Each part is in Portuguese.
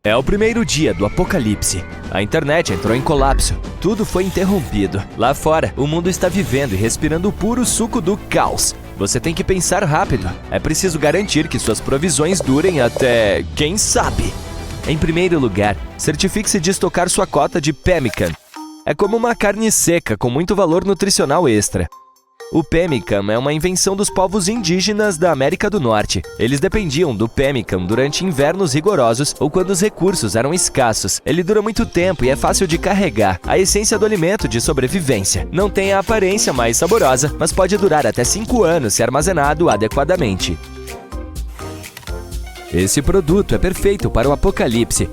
É o primeiro dia do apocalipse. A internet entrou em colapso. Tudo foi interrompido. Lá fora, o mundo está vivendo e respirando o puro suco do caos. Você tem que pensar rápido. É preciso garantir que suas provisões durem até... quem sabe? Em primeiro lugar, certifique-se de estocar sua cota de pemmican. É como uma carne seca com muito valor nutricional extra. O pemmican é uma invenção dos povos indígenas da América do Norte. Eles dependiam do pemmican durante invernos rigorosos ou quando os recursos eram escassos. Ele dura muito tempo e é fácil de carregar. A essência do alimento de sobrevivência. Não tem a aparência mais saborosa, mas pode durar até 5 anos se armazenado adequadamente. Esse produto é perfeito para o apocalipse,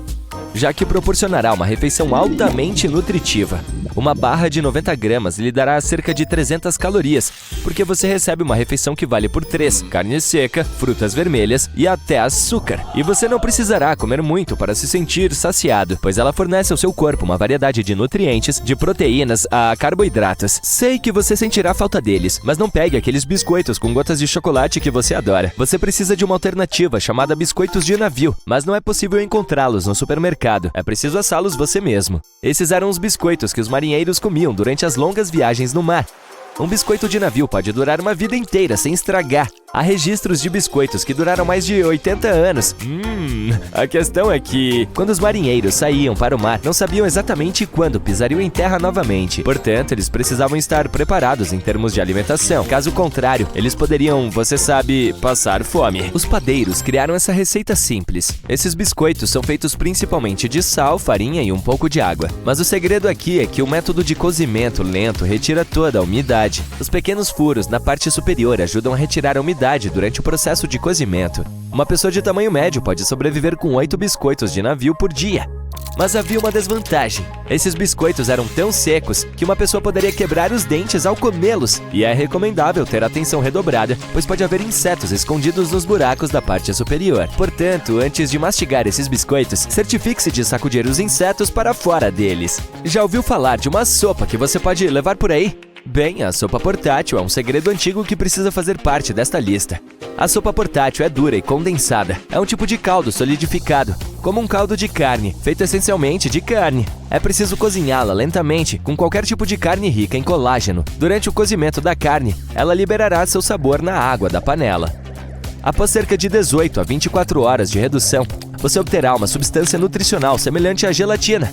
já que proporcionará uma refeição altamente nutritiva. Uma barra de 90 gramas lhe dará cerca de 300 calorias, porque você recebe uma refeição que vale por 3, carne seca, frutas vermelhas e até açúcar. E você não precisará comer muito para se sentir saciado, pois ela fornece ao seu corpo uma variedade de nutrientes, de proteínas a carboidratos. Sei que você sentirá falta deles, mas não pegue aqueles biscoitos com gotas de chocolate que você adora. Você precisa de uma alternativa chamada biscoitos de navio, mas não é possível encontrá-los no supermercado. É preciso assá-los você mesmo. Esses eram os biscoitos que os marinheiros comiam durante as longas viagens no mar. Um biscoito de navio pode durar uma vida inteira sem estragar. Há registros de biscoitos que duraram mais de 80 anos. A questão é que, quando os marinheiros saíam para o mar, não sabiam exatamente quando pisariam em terra novamente. Portanto, eles precisavam estar preparados em termos de alimentação. Caso contrário, eles poderiam, você sabe, passar fome. Os padeiros criaram essa receita simples. Esses biscoitos são feitos principalmente de sal, farinha e um pouco de água. Mas o segredo aqui é que o método de cozimento lento retira toda a umidade. Os pequenos furos na parte superior ajudam a retirar a umidade durante o processo de cozimento. Uma pessoa de tamanho médio pode sobreviver com 8 biscoitos de navio por dia. Mas havia uma desvantagem. Esses biscoitos eram tão secos que uma pessoa poderia quebrar os dentes ao comê-los. E é recomendável ter atenção redobrada, pois pode haver insetos escondidos nos buracos da parte superior. Portanto, antes de mastigar esses biscoitos, certifique-se de sacudir os insetos para fora deles. Já ouviu falar de uma sopa que você pode levar por aí? Bem, a sopa portátil é um segredo antigo que precisa fazer parte desta lista. A sopa portátil é dura e condensada. É um tipo de caldo solidificado, como um caldo de carne, feito essencialmente de carne. É preciso cozinhá-la lentamente com qualquer tipo de carne rica em colágeno. Durante o cozimento da carne, ela liberará seu sabor na água da panela. Após cerca de 18 a 24 horas de redução, você obterá uma substância nutricional semelhante à gelatina.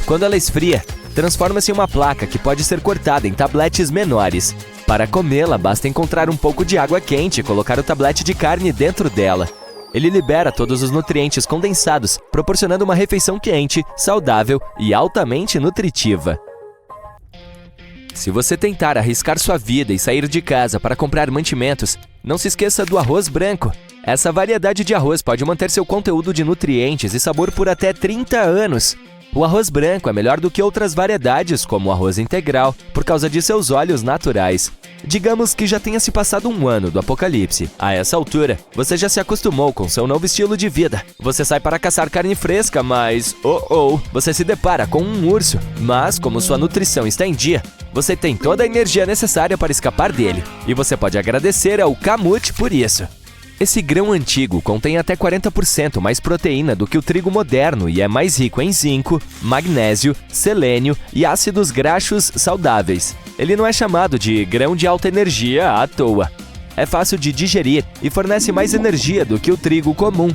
Quando ela esfria, transforma-se em uma placa que pode ser cortada em tabletes menores. Para comê-la, basta encontrar um pouco de água quente e colocar o tablete de carne dentro dela. Ele libera todos os nutrientes condensados, proporcionando uma refeição quente, saudável e altamente nutritiva. Se você tentar arriscar sua vida e sair de casa para comprar mantimentos, não se esqueça do arroz branco. Essa variedade de arroz pode manter seu conteúdo de nutrientes e sabor por até 30 anos. O arroz branco é melhor do que outras variedades, como o arroz integral, por causa de seus óleos naturais. Digamos que já tenha se passado um ano do apocalipse. A essa altura, você já se acostumou com seu novo estilo de vida. Você sai para caçar carne fresca, mas... você se depara com um urso. Mas, como sua nutrição está em dia, você tem toda a energia necessária para escapar dele. E você pode agradecer ao Kamut por isso. Esse grão antigo contém até 40% mais proteína do que o trigo moderno e é mais rico em zinco, magnésio, selênio e ácidos graxos saudáveis. Ele não é chamado de grão de alta energia à toa. É fácil de digerir e fornece mais energia do que o trigo comum.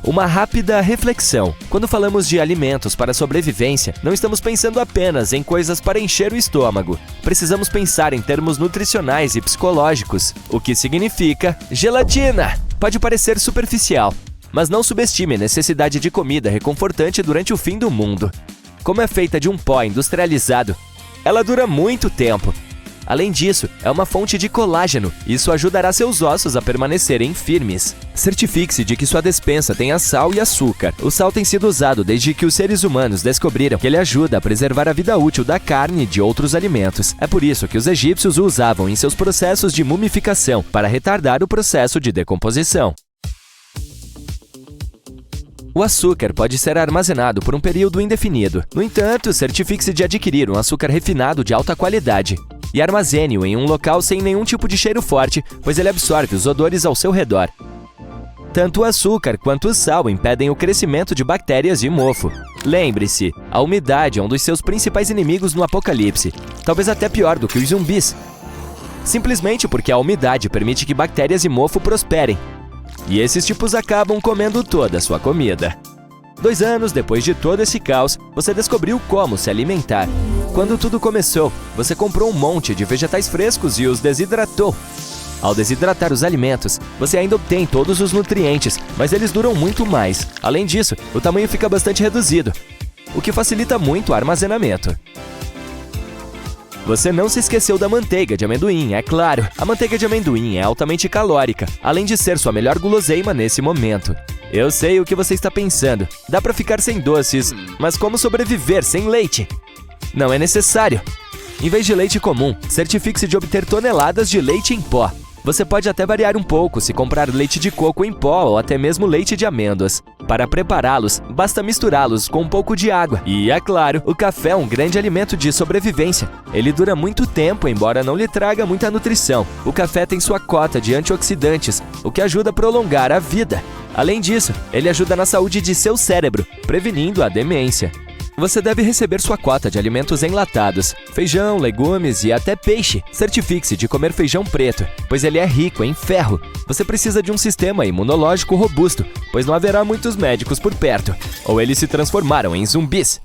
Uma rápida reflexão. Quando falamos de alimentos para sobrevivência, não estamos pensando apenas em coisas para encher o estômago. Precisamos pensar em termos nutricionais e psicológicos, o que significa gelatina. Pode parecer superficial, mas não subestime a necessidade de comida reconfortante durante o fim do mundo. Como é feita de um pó industrializado, ela dura muito tempo. Além disso, é uma fonte de colágeno. Isso ajudará seus ossos a permanecerem firmes. Certifique-se de que sua despensa tenha sal e açúcar. O sal tem sido usado desde que os seres humanos descobriram que ele ajuda a preservar a vida útil da carne e de outros alimentos. É por isso que os egípcios o usavam em seus processos de mumificação, para retardar o processo de decomposição. O açúcar pode ser armazenado por um período indefinido. No entanto, certifique-se de adquirir um açúcar refinado de alta qualidade. E armazene-o em um local sem nenhum tipo de cheiro forte, pois ele absorve os odores ao seu redor. Tanto o açúcar quanto o sal impedem o crescimento de bactérias e mofo. Lembre-se, a umidade é um dos seus principais inimigos no apocalipse, talvez até pior do que os zumbis. Simplesmente porque a umidade permite que bactérias e mofo prosperem. E esses tipos acabam comendo toda a sua comida. 2 anos depois de todo esse caos, você descobriu como se alimentar. Quando tudo começou, você comprou um monte de vegetais frescos e os desidratou. Ao desidratar os alimentos, você ainda obtém todos os nutrientes, mas eles duram muito mais. Além disso, o tamanho fica bastante reduzido, o que facilita muito o armazenamento. Você não se esqueceu da manteiga de amendoim, é claro. A manteiga de amendoim é altamente calórica, além de ser sua melhor guloseima nesse momento. Eu sei o que você está pensando. Dá para ficar sem doces, mas como sobreviver sem leite? Não é necessário. Em vez de leite comum, certifique-se de obter toneladas de leite em pó. Você pode até variar um pouco se comprar leite de coco em pó ou até mesmo leite de amêndoas. Para prepará-los, basta misturá-los com um pouco de água. E, é claro, o café é um grande alimento de sobrevivência. Ele dura muito tempo, embora não lhe traga muita nutrição. O café tem sua cota de antioxidantes, o que ajuda a prolongar a vida. Além disso, ele ajuda na saúde de seu cérebro, prevenindo a demência. Você deve receber sua cota de alimentos enlatados, feijão, legumes e até peixe. Certifique-se de comer feijão preto, pois ele é rico em ferro. Você precisa de um sistema imunológico robusto, pois não haverá muitos médicos por perto, ou eles se transformaram em zumbis.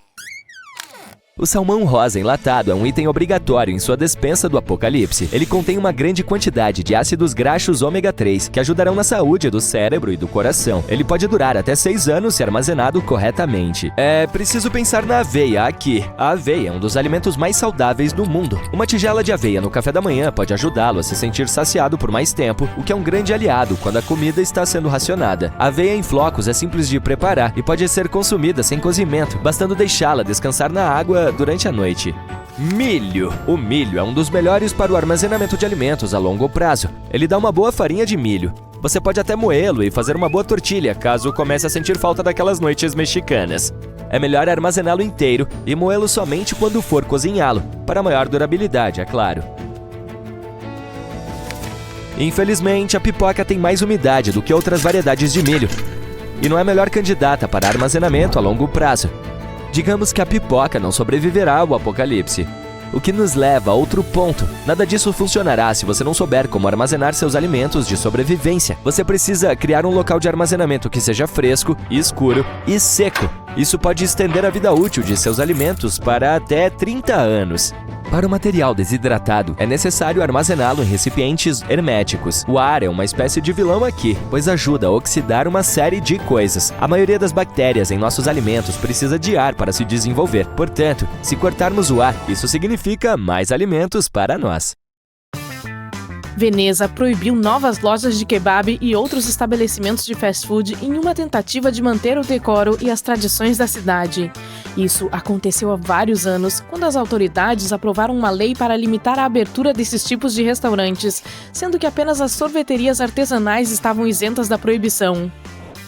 O salmão rosa enlatado é um item obrigatório em sua despensa do apocalipse. Ele contém uma grande quantidade de ácidos graxos ômega 3 que ajudarão na saúde do cérebro e do coração. Ele pode durar até 6 anos se armazenado corretamente. É preciso pensar na aveia aqui. A aveia é um dos alimentos mais saudáveis do mundo. Uma tigela de aveia no café da manhã pode ajudá-lo a se sentir saciado por mais tempo, o que é um grande aliado quando a comida está sendo racionada. A aveia em flocos é simples de preparar e pode ser consumida sem cozimento, bastando deixá-la descansar na água durante a noite. Milho. O milho é um dos melhores para o armazenamento de alimentos a longo prazo. Ele dá uma boa farinha de milho. Você pode até moê-lo e fazer uma boa tortilha, caso comece a sentir falta daquelas noites mexicanas. É melhor armazená-lo inteiro e moê-lo somente quando for cozinhá-lo, para maior durabilidade, é claro. Infelizmente, a pipoca tem mais umidade do que outras variedades de milho, e não é a melhor candidata para armazenamento a longo prazo. Digamos que a pipoca não sobreviverá ao apocalipse. O que nos leva a outro ponto. Nada disso funcionará se você não souber como armazenar seus alimentos de sobrevivência. Você precisa criar um local de armazenamento que seja fresco, escuro e seco. Isso pode estender a vida útil de seus alimentos para até 30 anos. Para o material desidratado, é necessário armazená-lo em recipientes herméticos. O ar é uma espécie de vilão aqui, pois ajuda a oxidar uma série de coisas. A maioria das bactérias em nossos alimentos precisa de ar para se desenvolver. Portanto, se cortarmos o ar, isso significa mais alimentos para nós. Veneza proibiu novas lojas de kebab e outros estabelecimentos de fast food em uma tentativa de manter o decoro e as tradições da cidade. Isso aconteceu há vários anos, quando as autoridades aprovaram uma lei para limitar a abertura desses tipos de restaurantes, sendo que apenas as sorveterias artesanais estavam isentas da proibição.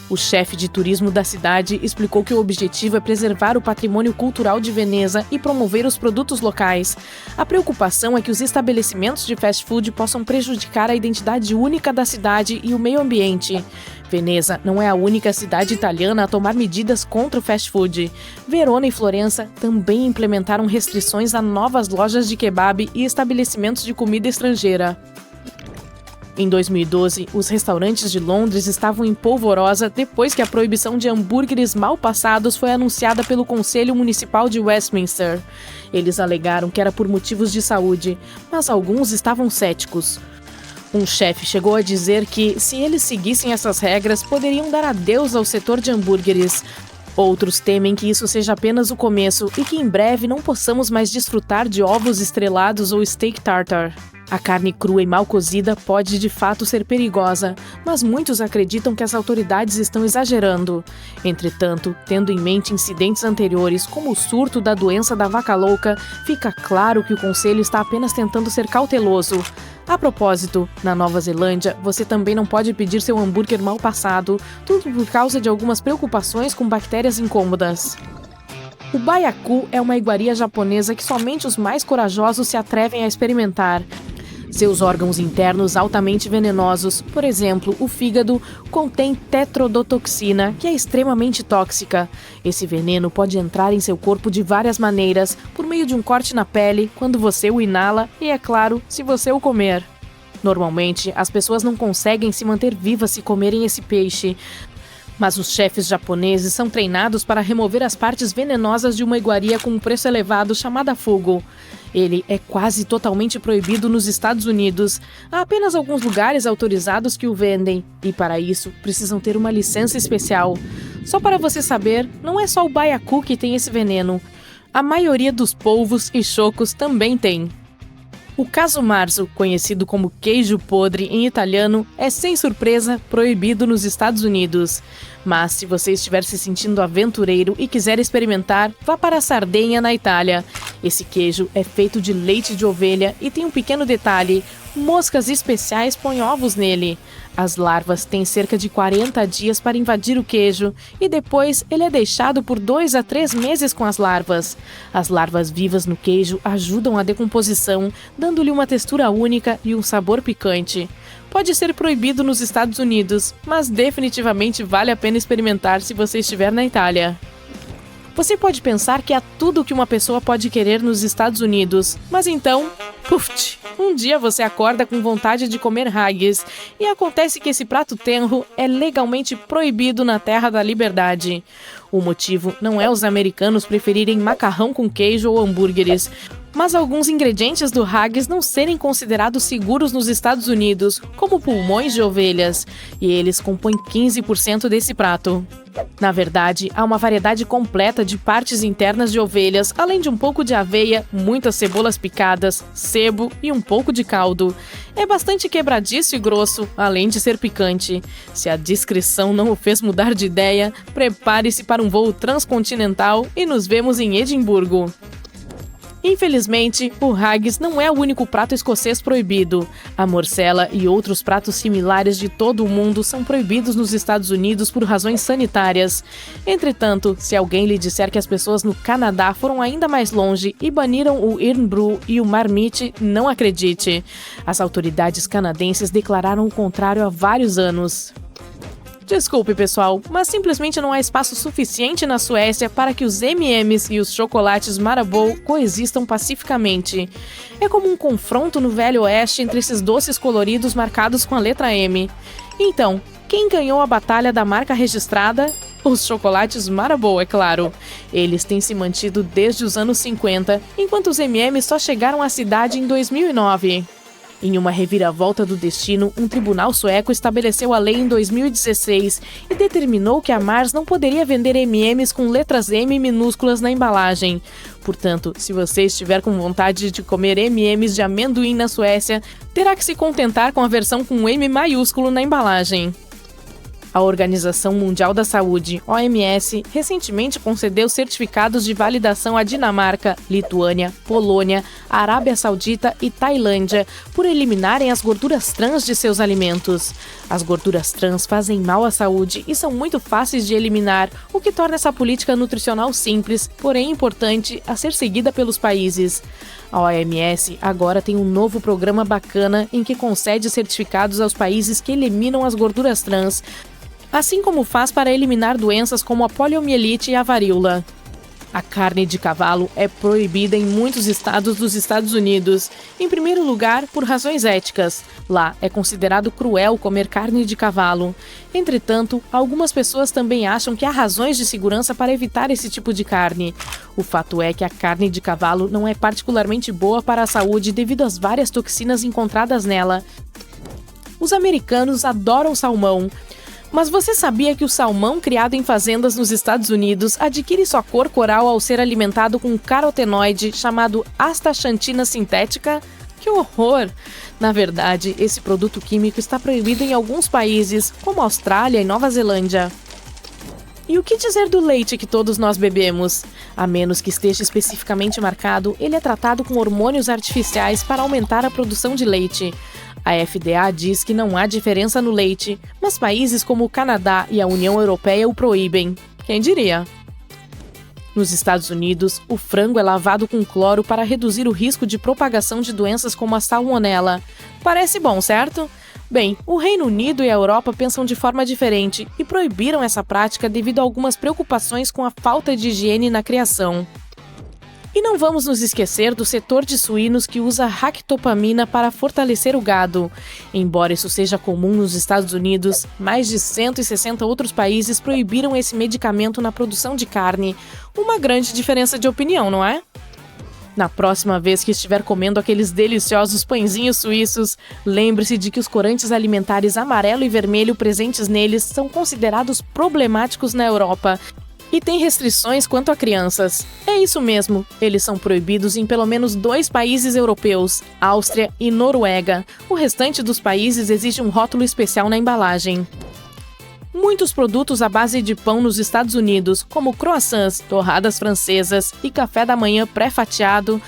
O chefe de turismo da cidade explicou que o objetivo é preservar o patrimônio cultural de Veneza e promover os produtos locais. A preocupação é que os estabelecimentos de fast food possam prejudicar a identidade única da cidade e o meio ambiente. Veneza não é a única cidade italiana a tomar medidas contra o fast food. Verona e Florença também implementaram restrições a novas lojas de kebab e estabelecimentos de comida estrangeira. Em 2012, os restaurantes de Londres estavam em polvorosa depois que a proibição de hambúrgueres mal passados foi anunciada pelo Conselho Municipal de Westminster. Eles alegaram que era por motivos de saúde, mas alguns estavam céticos. Um chefe chegou a dizer que, se eles seguissem essas regras, poderiam dar adeus ao setor de hambúrgueres. Outros temem que isso seja apenas o começo e que em breve não possamos mais desfrutar de ovos estrelados ou steak tartar. A carne crua e mal cozida pode de fato ser perigosa, mas muitos acreditam que as autoridades estão exagerando. Entretanto, tendo em mente incidentes anteriores, como o surto da doença da vaca louca, fica claro que o conselho está apenas tentando ser cauteloso. A propósito, na Nova Zelândia, você também não pode pedir seu hambúrguer mal passado, tudo por causa de algumas preocupações com bactérias incômodas. O baiacu é uma iguaria japonesa que somente os mais corajosos se atrevem a experimentar. Seus órgãos internos altamente venenosos, por exemplo, o fígado, contém tetrodotoxina, que é extremamente tóxica. Esse veneno pode entrar em seu corpo de várias maneiras, por meio de um corte na pele, quando você o inala e, é claro, se você o comer. Normalmente, as pessoas não conseguem se manter vivas se comerem esse peixe. Mas os chefes japoneses são treinados para remover as partes venenosas de uma iguaria com um preço elevado chamada fugu. Ele é quase totalmente proibido nos Estados Unidos. Há apenas alguns lugares autorizados que o vendem, e para isso precisam ter uma licença especial. Só para você saber, não é só o baiacu que tem esse veneno. A maioria dos polvos e chocos também tem. O caso-marzo, conhecido como queijo podre em italiano, é sem surpresa proibido nos Estados Unidos. Mas se você estiver se sentindo aventureiro e quiser experimentar, vá para a Sardenha, na Itália. Esse queijo é feito de leite de ovelha e tem um pequeno detalhe: moscas especiais põem ovos nele. As larvas têm cerca de 40 dias para invadir o queijo e depois ele é deixado por 2 a 3 meses com as larvas. As larvas vivas no queijo ajudam a decomposição, dando-lhe uma textura única e um sabor picante. Pode ser proibido nos Estados Unidos, mas definitivamente vale a pena experimentar se você estiver na Itália. Você pode pensar que há tudo o que uma pessoa pode querer nos Estados Unidos, mas então, um dia você acorda com vontade de comer haggis e acontece que esse prato tenro é legalmente proibido na Terra da Liberdade. O motivo não é os americanos preferirem macarrão com queijo ou hambúrgueres, mas alguns ingredientes do haggis não serem considerados seguros nos Estados Unidos, como pulmões de ovelhas, e eles compõem 15% desse prato. Na verdade, há uma variedade completa de partes internas de ovelhas, além de um pouco de aveia, muitas cebolas picadas, sebo e um pouco de caldo. É bastante quebradiço e grosso, além de ser picante. Se a descrição não o fez mudar de ideia, prepare-se para um voo transcontinental e nos vemos em Edimburgo. Infelizmente, o haggis não é o único prato escocês proibido. A morcela e outros pratos similares de todo o mundo são proibidos nos Estados Unidos por razões sanitárias. Entretanto, se alguém lhe disser que as pessoas no Canadá foram ainda mais longe e baniram o Irn-Bru e o Marmite, não acredite. As autoridades canadenses declararam o contrário há vários anos. Desculpe, pessoal, mas simplesmente não há espaço suficiente na Suécia para que os M&M's e os chocolates Marabou coexistam pacificamente. É como um confronto no Velho Oeste entre esses doces coloridos marcados com a letra M. Então, quem ganhou a batalha da marca registrada? Os chocolates Marabou, é claro. Eles têm se mantido desde os anos 50, enquanto os M&M's só chegaram à cidade em 2009. Em uma reviravolta do destino, um tribunal sueco estabeleceu a lei em 2016 e determinou que a Mars não poderia vender M&M's com letras M minúsculas na embalagem. Portanto, se você estiver com vontade de comer M&M's de amendoim na Suécia, terá que se contentar com a versão com M maiúsculo na embalagem. A Organização Mundial da Saúde, OMS, recentemente concedeu certificados de validação à Dinamarca, Lituânia, Polônia, Arábia Saudita e Tailândia por eliminarem as gorduras trans de seus alimentos. As gorduras trans fazem mal à saúde e são muito fáceis de eliminar, o que torna essa política nutricional simples, porém importante, a ser seguida pelos países. A OMS agora tem um novo programa bacana em que concede certificados aos países que eliminam as gorduras trans, assim como faz para eliminar doenças como a poliomielite e a varíola. A carne de cavalo é proibida em muitos estados dos Estados Unidos, em primeiro lugar por razões éticas. Lá é considerado cruel comer carne de cavalo. Entretanto, algumas pessoas também acham que há razões de segurança para evitar esse tipo de carne. O fato é que a carne de cavalo não é particularmente boa para a saúde devido às várias toxinas encontradas nela. Os americanos adoram salmão. Mas você sabia que o salmão criado em fazendas nos Estados Unidos adquire sua cor coral ao ser alimentado com um carotenoide chamado astaxantina sintética? Que horror! Na verdade, esse produto químico está proibido em alguns países, como Austrália e Nova Zelândia. E o que dizer do leite que todos nós bebemos? A menos que esteja especificamente marcado, ele é tratado com hormônios artificiais para aumentar a produção de leite. A FDA diz que não há diferença no leite, mas países como o Canadá e a União Europeia o proíbem. Quem diria? Nos Estados Unidos, o frango é lavado com cloro para reduzir o risco de propagação de doenças como a salmonela. Parece bom, certo? Bem, o Reino Unido e a Europa pensam de forma diferente e proibiram essa prática devido a algumas preocupações com a falta de higiene na criação. E não vamos nos esquecer do setor de suínos que usa ractopamina para fortalecer o gado. Embora isso seja comum nos Estados Unidos, mais de 160 outros países proibiram esse medicamento na produção de carne. Uma grande diferença de opinião, não é? Na próxima vez que estiver comendo aqueles deliciosos pãezinhos suíços, lembre-se de que os corantes alimentares amarelo e vermelho presentes neles são considerados problemáticos na Europa e têm restrições quanto a crianças. É isso mesmo, eles são proibidos em pelo menos 2 países europeus, Áustria e Noruega. O restante dos países exige um rótulo especial na embalagem. Muitos produtos à base de pão nos Estados Unidos, como croissants, torradas francesas e café da manhã pré-fatiado,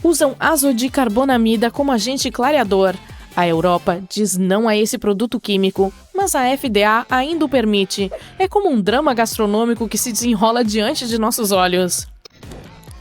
usam azodicarbonamida como agente clareador. A Europa diz não a esse produto químico, mas a FDA ainda o permite. É como um drama gastronômico que se desenrola diante de nossos olhos.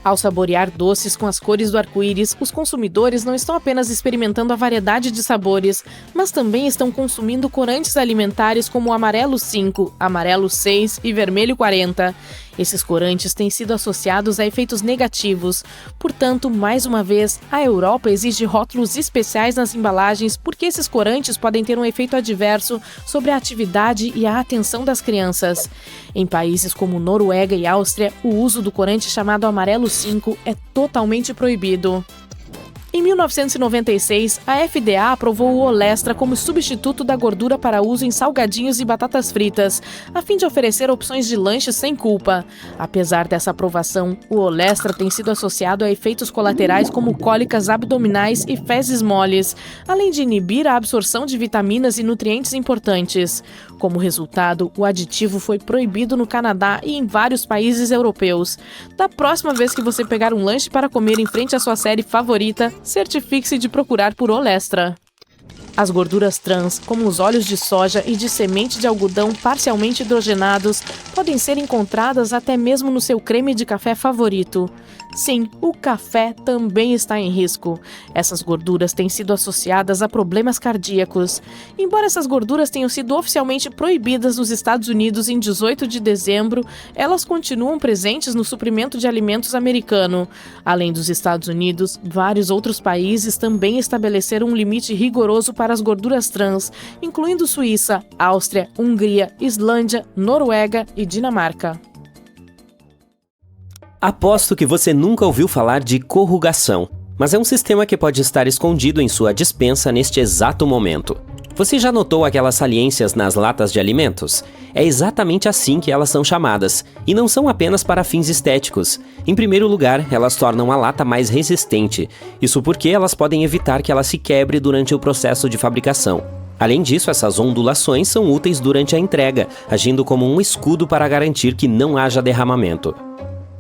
Ao saborear doces com as cores do arco-íris, os consumidores não estão apenas experimentando a variedade de sabores, mas também estão consumindo corantes alimentares como o amarelo 5, amarelo 6 e vermelho 40. Esses corantes têm sido associados a efeitos negativos. Portanto, mais uma vez, a Europa exige rótulos especiais nas embalagens porque esses corantes podem ter um efeito adverso sobre a atividade e a atenção das crianças. Em países como Noruega e Áustria, o uso do corante chamado amarelo 5 é totalmente proibido. Em 1996, a FDA aprovou o Olestra como substituto da gordura para uso em salgadinhos e batatas fritas, a fim de oferecer opções de lanches sem culpa. Apesar dessa aprovação, o Olestra tem sido associado a efeitos colaterais como cólicas abdominais e fezes moles, além de inibir a absorção de vitaminas e nutrientes importantes. Como resultado, o aditivo foi proibido no Canadá e em vários países europeus. Da próxima vez que você pegar um lanche para comer em frente à sua série favorita, certifique-se de procurar por Olestra. As gorduras trans, como os óleos de soja e de semente de algodão parcialmente hidrogenados, podem ser encontradas até mesmo no seu creme de café favorito. Sim, o café também está em risco. Essas gorduras têm sido associadas a problemas cardíacos. Embora essas gorduras tenham sido oficialmente proibidas nos Estados Unidos em 18 de dezembro, elas continuam presentes no suprimento de alimentos americano. Além dos Estados Unidos, vários outros países também estabeleceram um limite rigoroso para as gorduras trans, incluindo Suíça, Áustria, Hungria, Islândia, Noruega e Dinamarca. Aposto que você nunca ouviu falar de corrugação, mas é um sistema que pode estar escondido em sua despensa neste exato momento. Você já notou aquelas saliências nas latas de alimentos? É exatamente assim que elas são chamadas, e não são apenas para fins estéticos. Em primeiro lugar, elas tornam a lata mais resistente, isso porque elas podem evitar que ela se quebre durante o processo de fabricação. Além disso, essas ondulações são úteis durante a entrega, agindo como um escudo para garantir que não haja derramamento.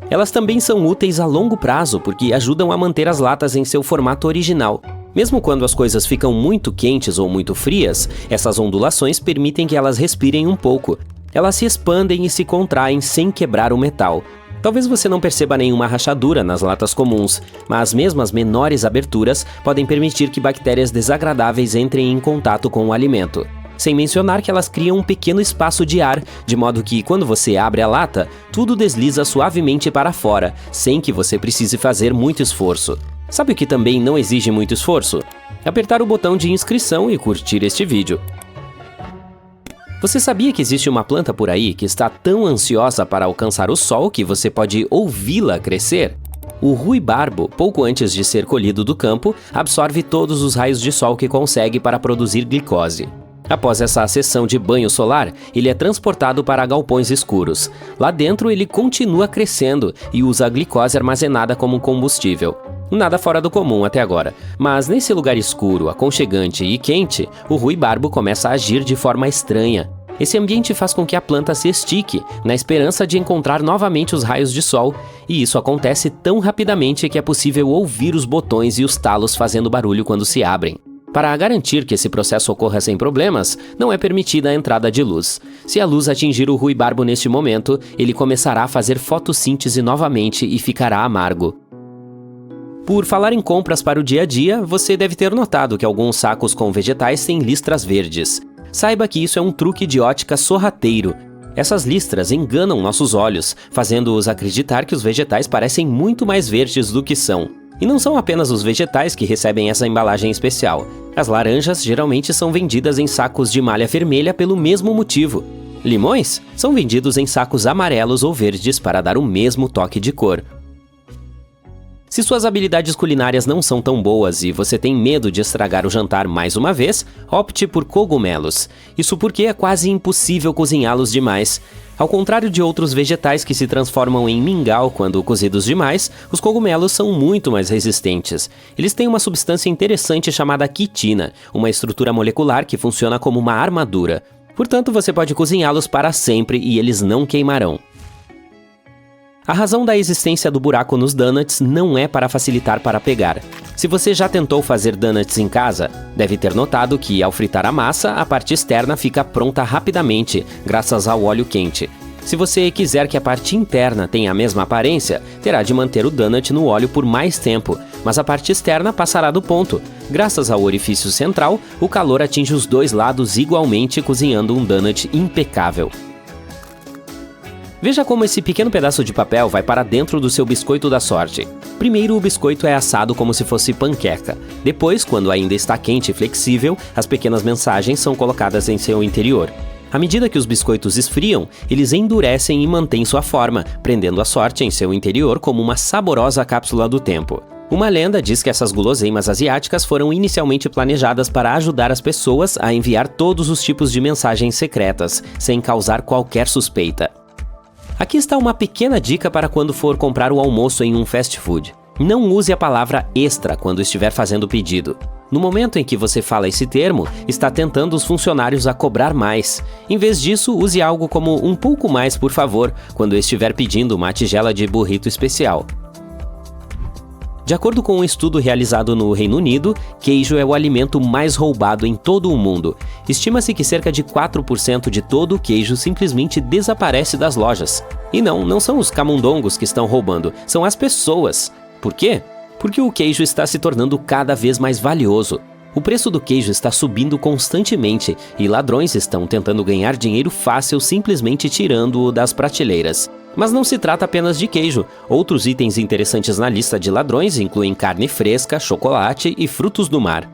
Elas também são úteis a longo prazo porque ajudam a manter as latas em seu formato original. Mesmo quando as coisas ficam muito quentes ou muito frias, essas ondulações permitem que elas respirem um pouco. Elas se expandem e se contraem sem quebrar o metal. Talvez você não perceba nenhuma rachadura nas latas comuns, mas mesmo as menores aberturas podem permitir que bactérias desagradáveis entrem em contato com o alimento. Sem mencionar que elas criam um pequeno espaço de ar, de modo que, quando você abre a lata, tudo desliza suavemente para fora, sem que você precise fazer muito esforço. Sabe o que também não exige muito esforço? Apertar o botão de inscrição e curtir este vídeo. Você sabia que existe uma planta por aí que está tão ansiosa para alcançar o sol que você pode ouvi-la crescer? O ruibarbo, pouco antes de ser colhido do campo, absorve todos os raios de sol que consegue para produzir glicose. Após essa sessão de banho solar, ele é transportado para galpões escuros. Lá dentro, ele continua crescendo e usa a glicose armazenada como combustível. Nada fora do comum até agora, mas nesse lugar escuro, aconchegante e quente, o ruibarbo começa a agir de forma estranha. Esse ambiente faz com que a planta se estique, na esperança de encontrar novamente os raios de sol, e isso acontece tão rapidamente que é possível ouvir os botões e os talos fazendo barulho quando se abrem. Para garantir que esse processo ocorra sem problemas, não é permitida a entrada de luz. Se a luz atingir o ruibarbo neste momento, ele começará a fazer fotossíntese novamente e ficará amargo. Por falar em compras para o dia a dia, você deve ter notado que alguns sacos com vegetais têm listras verdes. Saiba que isso é um truque de ótica sorrateiro. Essas listras enganam nossos olhos, fazendo-os acreditar que os vegetais parecem muito mais verdes do que são. E não são apenas os vegetais que recebem essa embalagem especial. As laranjas geralmente são vendidas em sacos de malha vermelha pelo mesmo motivo. Limões são vendidos em sacos amarelos ou verdes para dar o mesmo toque de cor. Se suas habilidades culinárias não são tão boas e você tem medo de estragar o jantar mais uma vez, opte por cogumelos. Isso porque é quase impossível cozinhá-los demais. Ao contrário de outros vegetais que se transformam em mingau quando cozidos demais, os cogumelos são muito mais resistentes. Eles têm uma substância interessante chamada quitina, uma estrutura molecular que funciona como uma armadura. Portanto, você pode cozinhá-los para sempre e eles não queimarão. A razão da existência do buraco nos donuts não é para facilitar para pegar. Se você já tentou fazer donuts em casa, deve ter notado que, ao fritar a massa, a parte externa fica pronta rapidamente, graças ao óleo quente. Se você quiser que a parte interna tenha a mesma aparência, terá de manter o donut no óleo por mais tempo, mas a parte externa passará do ponto. Graças ao orifício central, o calor atinge os dois lados igualmente, cozinhando um donut impecável. Veja como esse pequeno pedaço de papel vai para dentro do seu biscoito da sorte. Primeiro, o biscoito é assado como se fosse panqueca. Depois, quando ainda está quente e flexível, as pequenas mensagens são colocadas em seu interior. À medida que os biscoitos esfriam, eles endurecem e mantêm sua forma, prendendo a sorte em seu interior como uma saborosa cápsula do tempo. Uma lenda diz que essas guloseimas asiáticas foram inicialmente planejadas para ajudar as pessoas a enviar todos os tipos de mensagens secretas, sem causar qualquer suspeita. Aqui está uma pequena dica para quando for comprar o almoço em um fast food. Não use a palavra extra quando estiver fazendo o pedido. No momento em que você fala esse termo, está tentando os funcionários a cobrar mais. Em vez disso, use algo como um pouco mais, por favor, quando estiver pedindo uma tigela de burrito especial. De acordo com um estudo realizado no Reino Unido, queijo é o alimento mais roubado em todo o mundo. Estima-se que cerca de 4% de todo o queijo simplesmente desaparece das lojas. E não são os camundongos que estão roubando, são as pessoas. Por quê? Porque o queijo está se tornando cada vez mais valioso. O preço do queijo está subindo constantemente e ladrões estão tentando ganhar dinheiro fácil simplesmente tirando-o das prateleiras. Mas não se trata apenas de queijo. Outros itens interessantes na lista de ladrões incluem carne fresca, chocolate e frutos do mar.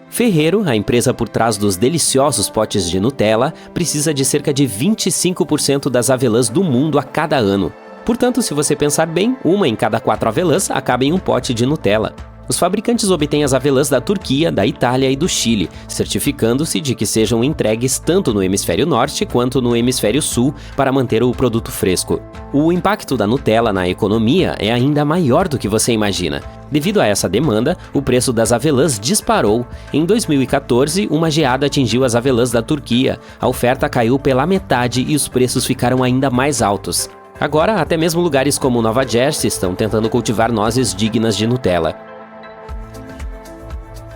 Ferrero, a empresa por trás dos deliciosos potes de Nutella, precisa de cerca de 25% das avelãs do mundo a cada ano. Portanto, se você pensar bem, 1 em cada 4 avelãs acaba em um pote de Nutella. Os fabricantes obtêm as avelãs da Turquia, da Itália e do Chile, certificando-se de que sejam entregues tanto no hemisfério norte quanto no hemisfério sul para manter o produto fresco. O impacto da Nutella na economia é ainda maior do que você imagina. Devido a essa demanda, o preço das avelãs disparou. Em 2014, uma geada atingiu as avelãs da Turquia, a oferta caiu pela metade e os preços ficaram ainda mais altos. Agora, até mesmo lugares como Nova Jersey estão tentando cultivar nozes dignas de Nutella.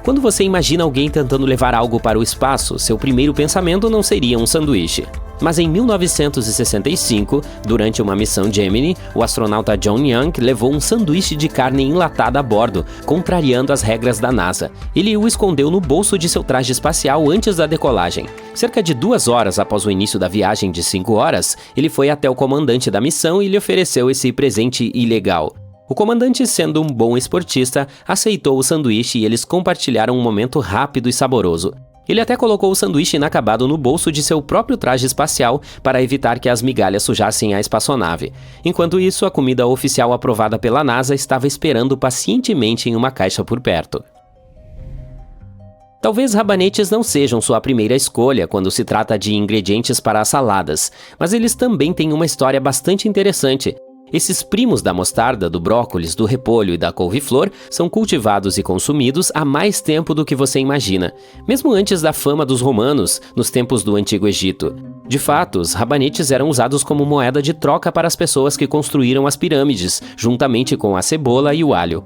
Quando você imagina alguém tentando levar algo para o espaço, seu primeiro pensamento não seria um sanduíche. Mas em 1965, durante uma missão Gemini, o astronauta John Young levou um sanduíche de carne enlatada a bordo, contrariando as regras da NASA. Ele o escondeu no bolso de seu traje espacial antes da decolagem. Cerca de 2 horas após o início da viagem de 5 horas, ele foi até o comandante da missão e lhe ofereceu esse presente ilegal. O comandante, sendo um bom esportista, aceitou o sanduíche e eles compartilharam um momento rápido e saboroso. Ele até colocou o sanduíche inacabado no bolso de seu próprio traje espacial para evitar que as migalhas sujassem a espaçonave. Enquanto isso, a comida oficial aprovada pela NASA estava esperando pacientemente em uma caixa por perto. Talvez rabanetes não sejam sua primeira escolha quando se trata de ingredientes para saladas, mas eles também têm uma história bastante interessante. Esses primos da mostarda, do brócolis, do repolho e da couve-flor são cultivados e consumidos há mais tempo do que você imagina, mesmo antes da fama dos romanos, nos tempos do Antigo Egito. De fato, os rabanetes eram usados como moeda de troca para as pessoas que construíram as pirâmides, juntamente com a cebola e o alho.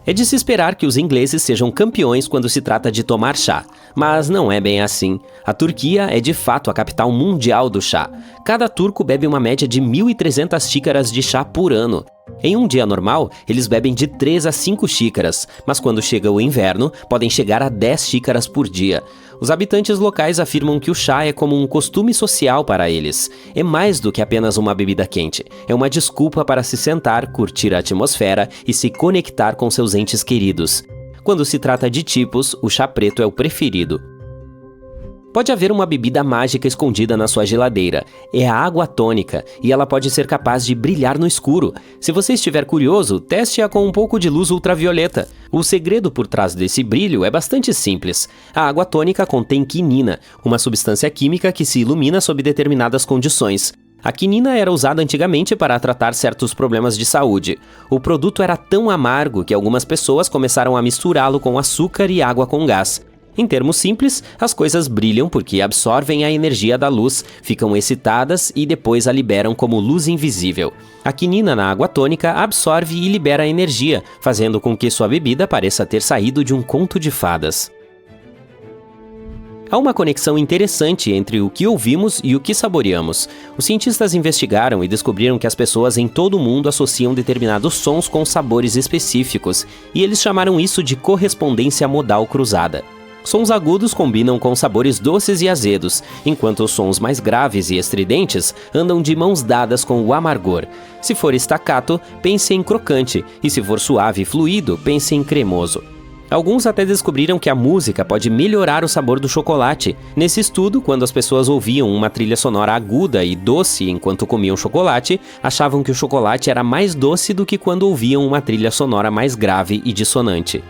É de se esperar que os ingleses sejam campeões quando se trata de tomar chá, mas não é bem assim. A Turquia é de fato a capital mundial do chá. Cada turco bebe uma média de 1.300 xícaras de chá por ano. Em um dia normal, eles bebem de 3 a 5 xícaras, mas quando chega o inverno, podem chegar a 10 xícaras por dia. Os habitantes locais afirmam que o chá é como um costume social para eles. É mais do que apenas uma bebida quente. É uma desculpa para se sentar, curtir a atmosfera e se conectar com seus entes queridos. Quando se trata de tipos, o chá preto é o preferido. Pode haver uma bebida mágica escondida na sua geladeira. É a água tônica, e ela pode ser capaz de brilhar no escuro. Se você estiver curioso, teste-a com um pouco de luz ultravioleta. O segredo por trás desse brilho é bastante simples. A água tônica contém quinina, uma substância química que se ilumina sob determinadas condições. A quinina era usada antigamente para tratar certos problemas de saúde. O produto era tão amargo que algumas pessoas começaram a misturá-lo com açúcar e água com gás. Em termos simples, as coisas brilham porque absorvem a energia da luz, ficam excitadas e depois a liberam como luz invisível. A quinina na água tônica absorve e libera a energia, fazendo com que sua bebida pareça ter saído de um conto de fadas. Há uma conexão interessante entre o que ouvimos e o que saboreamos. Os cientistas investigaram e descobriram que as pessoas em todo o mundo associam determinados sons com sabores específicos, e eles chamaram isso de correspondência modal cruzada. Sons agudos combinam com sabores doces e azedos, enquanto os sons mais graves e estridentes andam de mãos dadas com o amargor. Se for staccato, pense em crocante, e se for suave e fluido, pense em cremoso. Alguns até descobriram que a música pode melhorar o sabor do chocolate. Nesse estudo, quando as pessoas ouviam uma trilha sonora aguda e doce enquanto comiam chocolate, achavam que o chocolate era mais doce do que quando ouviam uma trilha sonora mais grave e dissonante.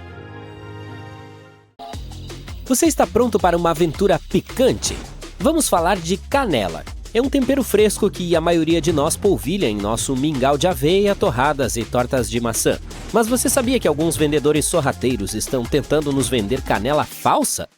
Você está pronto para uma aventura picante? Vamos falar de canela. É um tempero fresco que a maioria de nós polvilha em nosso mingau de aveia, torradas e tortas de maçã. Mas você sabia que alguns vendedores sorrateiros estão tentando nos vender canela falsa?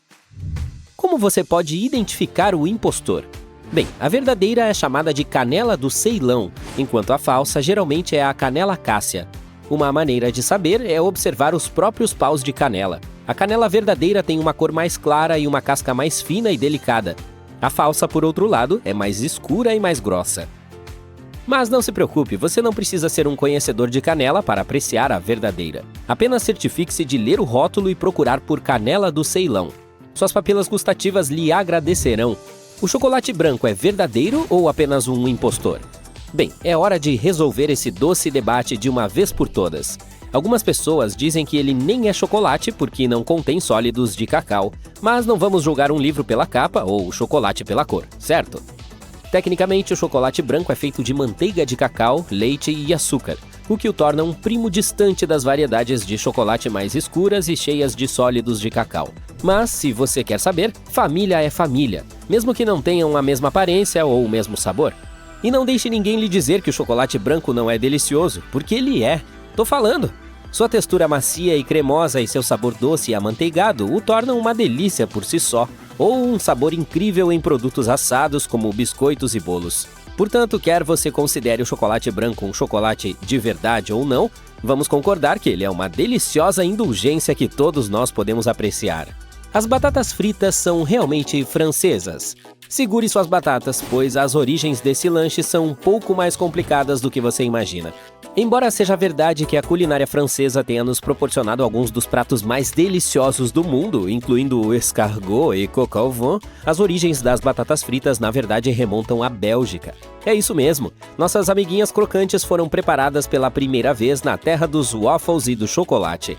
Como você pode identificar o impostor? Bem, a verdadeira é chamada de canela do Ceilão, enquanto a falsa geralmente é a canela cássia. Uma maneira de saber é observar os próprios paus de canela. A canela verdadeira tem uma cor mais clara e uma casca mais fina e delicada. A falsa, por outro lado, é mais escura e mais grossa. Mas não se preocupe, você não precisa ser um conhecedor de canela para apreciar a verdadeira. Apenas certifique-se de ler o rótulo e procurar por canela do Ceilão. Suas papilas gustativas lhe agradecerão. O chocolate branco é verdadeiro ou apenas um impostor? Bem, é hora de resolver esse doce debate de uma vez por todas. Algumas pessoas dizem que ele nem é chocolate porque não contém sólidos de cacau, mas não vamos julgar um livro pela capa ou o chocolate pela cor, certo? Tecnicamente, o chocolate branco é feito de manteiga de cacau, leite e açúcar, o que o torna um primo distante das variedades de chocolate mais escuras e cheias de sólidos de cacau. Mas, se você quer saber, família é família, mesmo que não tenham a mesma aparência ou o mesmo sabor. E não deixe ninguém lhe dizer que o chocolate branco não é delicioso, porque ele é. Tô falando! Sua textura macia e cremosa e seu sabor doce e amanteigado o tornam uma delícia por si só, ou um sabor incrível em produtos assados como biscoitos e bolos. Portanto, quer você considere o chocolate branco um chocolate de verdade ou não, vamos concordar que ele é uma deliciosa indulgência que todos nós podemos apreciar. As batatas fritas são realmente francesas. Segure suas batatas, pois as origens desse lanche são um pouco mais complicadas do que você imagina. Embora seja verdade que a culinária francesa tenha nos proporcionado alguns dos pratos mais deliciosos do mundo, incluindo o escargot e coq au vin, as origens das batatas fritas na verdade remontam à Bélgica. É isso mesmo, nossas amiguinhas crocantes foram preparadas pela primeira vez na terra dos waffles e do chocolate.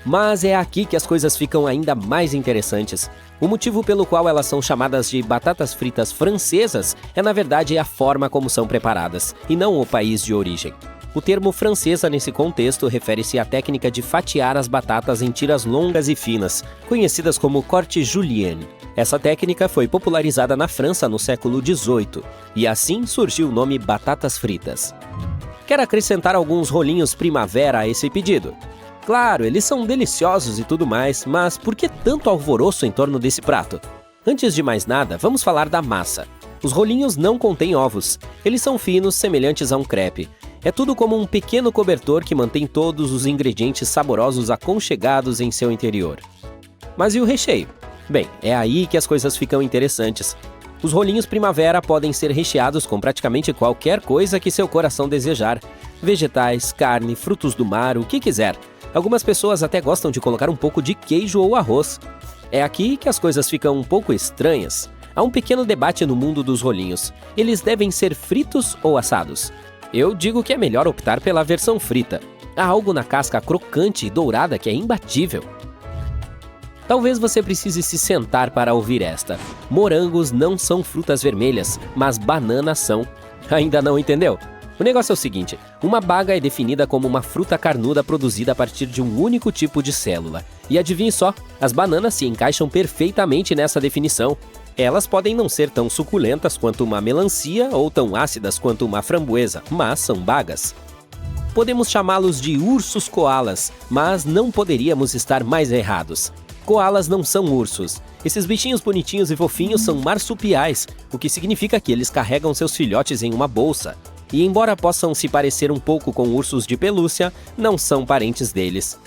Mas é aqui que as coisas ficam ainda mais interessantes. O motivo pelo qual elas são chamadas de batatas fritas francesas é, na verdade, a forma como são preparadas, e não o país de origem. O termo francesa nesse contexto refere-se à técnica de fatiar as batatas em tiras longas e finas, conhecidas como corte julienne. Essa técnica foi popularizada na França no século XVIII, e assim surgiu o nome batatas fritas. Quer acrescentar alguns rolinhos primavera a esse pedido? Claro, eles são deliciosos e tudo mais, mas por que tanto alvoroço em torno desse prato? Antes de mais nada, vamos falar da massa. Os rolinhos não contêm ovos. Eles são finos, semelhantes a um crepe. É tudo como um pequeno cobertor que mantém todos os ingredientes saborosos aconchegados em seu interior. Mas e o recheio? Bem, é aí que as coisas ficam interessantes. Os rolinhos primavera podem ser recheados com praticamente qualquer coisa que seu coração desejar. Vegetais, carne, frutos do mar, o que quiser. Algumas pessoas até gostam de colocar um pouco de queijo ou arroz. É aqui que as coisas ficam um pouco estranhas. Há um pequeno debate no mundo dos rolinhos. Eles devem ser fritos ou assados? Eu digo que é melhor optar pela versão frita. Há algo na casca crocante e dourada que é imbatível. Talvez você precise se sentar para ouvir esta. Morangos não são frutas vermelhas, mas bananas são. Ainda não entendeu? O negócio é o seguinte, uma baga é definida como uma fruta carnuda produzida a partir de um único tipo de célula. E adivinhe só, as bananas se encaixam perfeitamente nessa definição. Elas podem não ser tão suculentas quanto uma melancia ou tão ácidas quanto uma framboesa, mas são bagas. Podemos chamá-los de ursos koalas, mas não poderíamos estar mais errados. Koalas não são ursos. Esses bichinhos bonitinhos e fofinhos são marsupiais, o que significa que eles carregam seus filhotes em uma bolsa. E embora possam se parecer um pouco com ursos de pelúcia, não são parentes deles.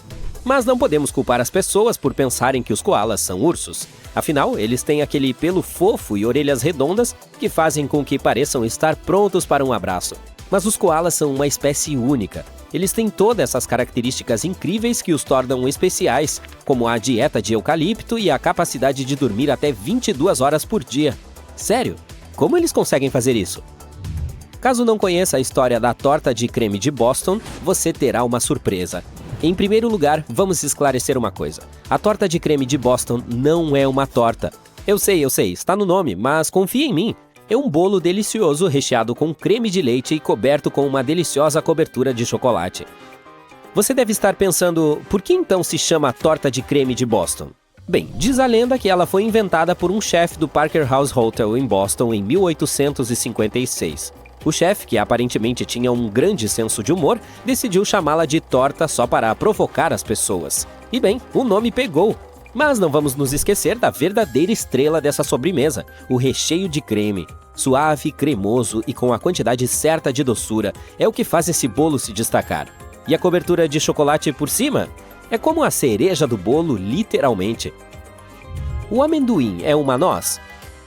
Mas não podemos culpar as pessoas por pensarem que os koalas são ursos. Afinal, eles têm aquele pelo fofo e orelhas redondas que fazem com que pareçam estar prontos para um abraço. Mas os koalas são uma espécie única. Eles têm todas essas características incríveis que os tornam especiais, como a dieta de eucalipto e a capacidade de dormir até 22 horas por dia. Sério? Como eles conseguem fazer isso? Caso não conheça a história da torta de creme de Boston, você terá uma surpresa. Em primeiro lugar, vamos esclarecer uma coisa. A torta de creme de Boston não é uma torta. Eu sei, está no nome, mas confia em mim. É um bolo delicioso recheado com creme de leite e coberto com uma deliciosa cobertura de chocolate. Você deve estar pensando, por que então se chama torta de creme de Boston? Bem, diz a lenda que ela foi inventada por um chefe do Parker House Hotel em Boston em 1856. O chefe, que aparentemente tinha um grande senso de humor, decidiu chamá-la de torta só para provocar as pessoas. E bem, o nome pegou. Mas não vamos nos esquecer da verdadeira estrela dessa sobremesa, o recheio de creme. Suave, cremoso e com a quantidade certa de doçura é o que faz esse bolo se destacar. E a cobertura de chocolate por cima? É como a cereja do bolo, literalmente. O amendoim é uma noz?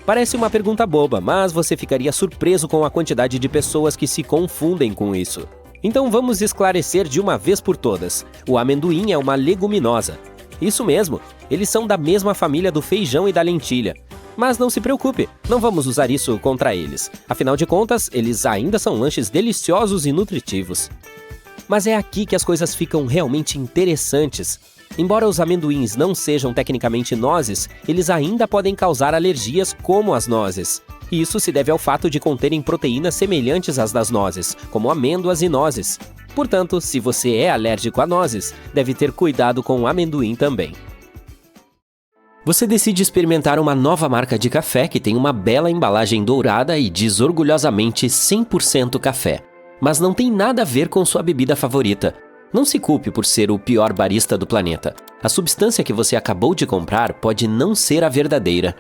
Parece uma pergunta boba, mas você ficaria surpreso com a quantidade de pessoas que se confundem com isso. Então vamos esclarecer de uma vez por todas. O amendoim é uma leguminosa. Isso mesmo, eles são da mesma família do feijão e da lentilha. Mas não se preocupe, não vamos usar isso contra eles. Afinal de contas, eles ainda são lanches deliciosos e nutritivos. Mas é aqui que as coisas ficam realmente interessantes. Embora os amendoins não sejam tecnicamente nozes, eles ainda podem causar alergias como as nozes. E isso se deve ao fato de conterem proteínas semelhantes às das nozes, como amêndoas e nozes. Portanto, se você é alérgico a nozes, deve ter cuidado com o amendoim também. Você decide experimentar uma nova marca de café que tem uma bela embalagem dourada e diz orgulhosamente 100% café. Mas não tem nada a ver com sua bebida favorita. Não se culpe por ser o pior barista do planeta. A substância que você acabou de comprar pode não ser a verdadeira.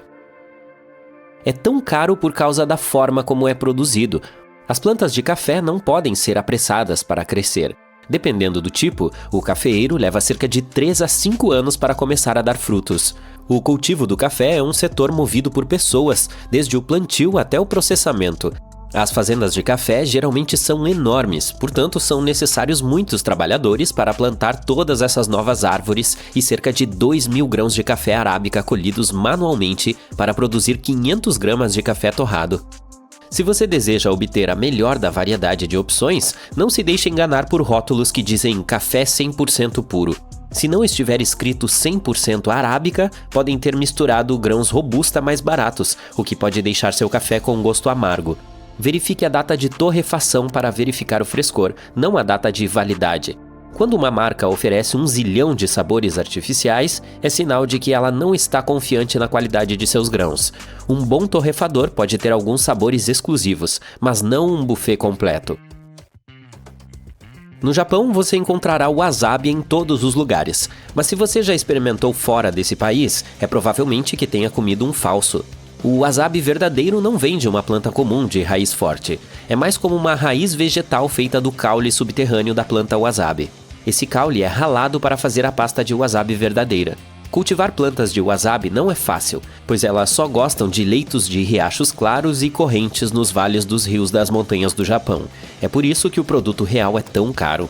É tão caro por causa da forma como é produzido. As plantas de café não podem ser apressadas para crescer. Dependendo do tipo, o cafeeiro leva cerca de 3 a 5 anos para começar a dar frutos. O cultivo do café é um setor movido por pessoas, desde o plantio até o processamento. As fazendas de café geralmente são enormes, portanto são necessários muitos trabalhadores para plantar todas essas novas árvores e cerca de 2.000 grãos de café arábica colhidos manualmente para produzir 500 gramas de café torrado. Se você deseja obter a melhor da variedade de opções, não se deixe enganar por rótulos que dizem café 100% puro. Se não estiver escrito 100% arábica, podem ter misturado grãos robusta mais baratos, o que pode deixar seu café com um gosto amargo. Verifique a data de torrefação para verificar o frescor, não a data de validade. Quando uma marca oferece 1 zilhão de sabores artificiais, é sinal de que ela não está confiante na qualidade de seus grãos. Um bom torrefador pode ter alguns sabores exclusivos, mas não um buffet completo. No Japão, você encontrará o wasabi em todos os lugares, mas se você já experimentou fora desse país, é provavelmente que tenha comido um falso. O wasabi verdadeiro não vem de uma planta comum de raiz forte. É mais como uma raiz vegetal feita do caule subterrâneo da planta wasabi. Esse caule é ralado para fazer a pasta de wasabi verdadeira. Cultivar plantas de wasabi não é fácil, pois elas só gostam de leitos de riachos claros e correntes nos vales dos rios das montanhas do Japão. É por isso que o produto real é tão caro.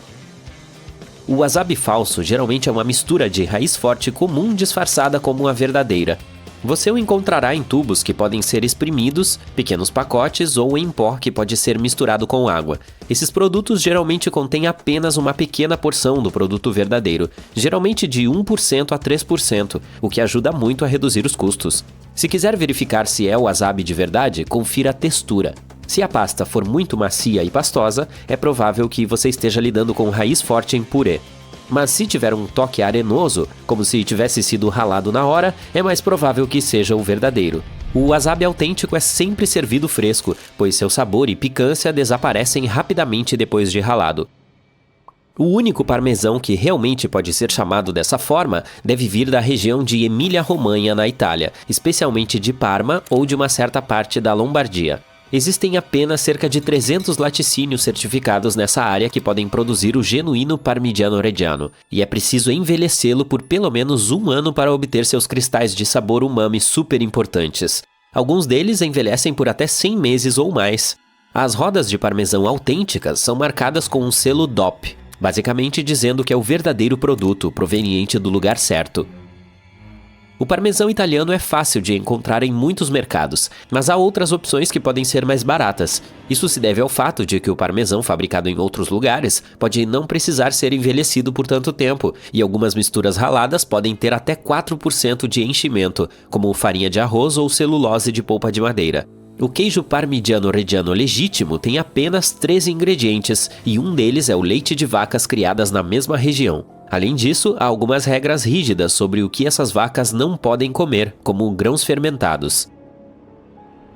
O wasabi falso geralmente é uma mistura de raiz forte comum disfarçada como a verdadeira. Você o encontrará em tubos que podem ser espremidos, pequenos pacotes ou em pó que pode ser misturado com água. Esses produtos geralmente contêm apenas uma pequena porção do produto verdadeiro, geralmente de 1% a 3%, o que ajuda muito a reduzir os custos. Se quiser verificar se é o wasabi de verdade, confira a textura. Se a pasta for muito macia e pastosa, é provável que você esteja lidando com raiz forte em purê. Mas se tiver um toque arenoso, como se tivesse sido ralado na hora, é mais provável que seja o verdadeiro. O wasabi autêntico é sempre servido fresco, pois seu sabor e picância desaparecem rapidamente depois de ralado. O único parmesão que realmente pode ser chamado dessa forma deve vir da região de Emília-Romanha, na Itália, especialmente de Parma ou de uma certa parte da Lombardia. Existem apenas cerca de 300 laticínios certificados nessa área que podem produzir o genuíno Parmigiano Reggiano, e é preciso envelhecê-lo por pelo menos 1 ano para obter seus cristais de sabor umami super importantes. Alguns deles envelhecem por até 100 meses ou mais. As rodas de parmesão autênticas são marcadas com um selo DOP, basicamente dizendo que é o verdadeiro produto proveniente do lugar certo. O parmesão italiano é fácil de encontrar em muitos mercados, mas há outras opções que podem ser mais baratas. Isso se deve ao fato de que o parmesão fabricado em outros lugares pode não precisar ser envelhecido por tanto tempo, e algumas misturas raladas podem ter até 4% de enchimento, como farinha de arroz ou celulose de polpa de madeira. O queijo Parmigiano Reggiano legítimo tem apenas 13 ingredientes, e um deles é o leite de vacas criadas na mesma região. Além disso, há algumas regras rígidas sobre o que essas vacas não podem comer, como grãos fermentados.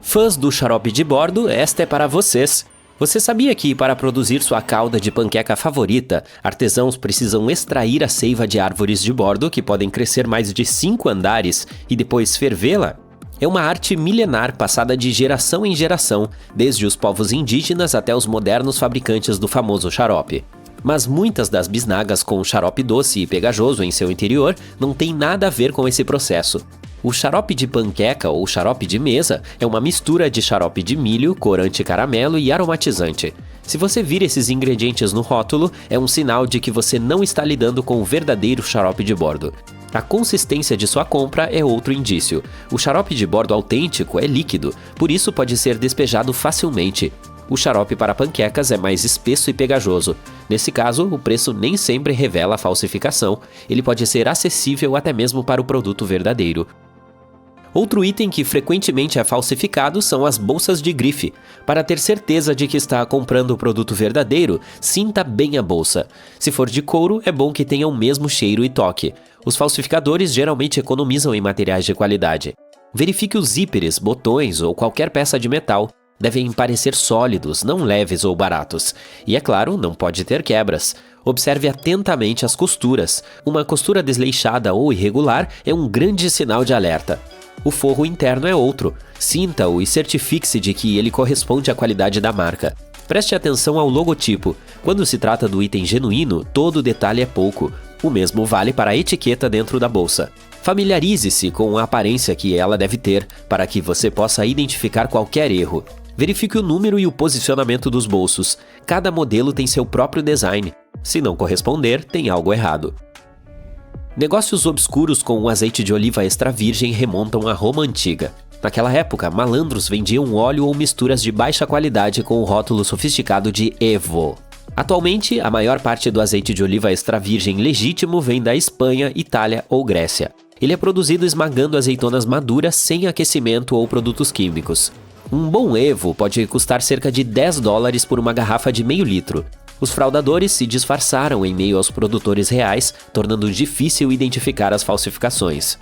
Fãs do xarope de bordo, esta é para vocês! Você sabia que, para produzir sua calda de panqueca favorita, artesãos precisam extrair a seiva de árvores de bordo que podem crescer mais de 5 andares e depois fervê-la? É uma arte milenar passada de geração em geração, desde os povos indígenas até os modernos fabricantes do famoso xarope. Mas muitas das bisnagas com xarope doce e pegajoso em seu interior não têm nada a ver com esse processo. O xarope de panqueca ou xarope de mesa é uma mistura de xarope de milho, corante caramelo e aromatizante. Se você vir esses ingredientes no rótulo, é um sinal de que você não está lidando com o verdadeiro xarope de bordo. A consistência de sua compra é outro indício. O xarope de bordo autêntico é líquido, por isso pode ser despejado facilmente. O xarope para panquecas é mais espesso e pegajoso. Nesse caso, o preço nem sempre revela a falsificação. Ele pode ser acessível até mesmo para o produto verdadeiro. Outro item que frequentemente é falsificado são as bolsas de grife. Para ter certeza de que está comprando o produto verdadeiro, sinta bem a bolsa. Se for de couro, é bom que tenha o mesmo cheiro e toque. Os falsificadores geralmente economizam em materiais de qualidade. Verifique os zíperes, botões ou qualquer peça de metal. Devem parecer sólidos, não leves ou baratos. E é claro, não pode ter quebras. Observe atentamente as costuras. Uma costura desleixada ou irregular é um grande sinal de alerta. O forro interno é outro. Sinta-o e certifique-se de que ele corresponde à qualidade da marca. Preste atenção ao logotipo. Quando se trata do item genuíno, todo detalhe é pouco. O mesmo vale para a etiqueta dentro da bolsa. Familiarize-se com a aparência que ela deve ter, para que você possa identificar qualquer erro. Verifique o número e o posicionamento dos bolsos. Cada modelo tem seu próprio design. Se não corresponder, tem algo errado. Negócios obscuros com o azeite de oliva extra virgem remontam à Roma antiga. Naquela época, malandros vendiam óleo ou misturas de baixa qualidade com o rótulo sofisticado de Evo. Atualmente, a maior parte do azeite de oliva extra virgem legítimo vem da Espanha, Itália ou Grécia. Ele é produzido esmagando azeitonas maduras sem aquecimento ou produtos químicos. Um bom Evo pode custar cerca de $10 por uma garrafa de meio litro. Os fraudadores se disfarçaram em meio aos produtores reais, tornando difícil identificar as falsificações.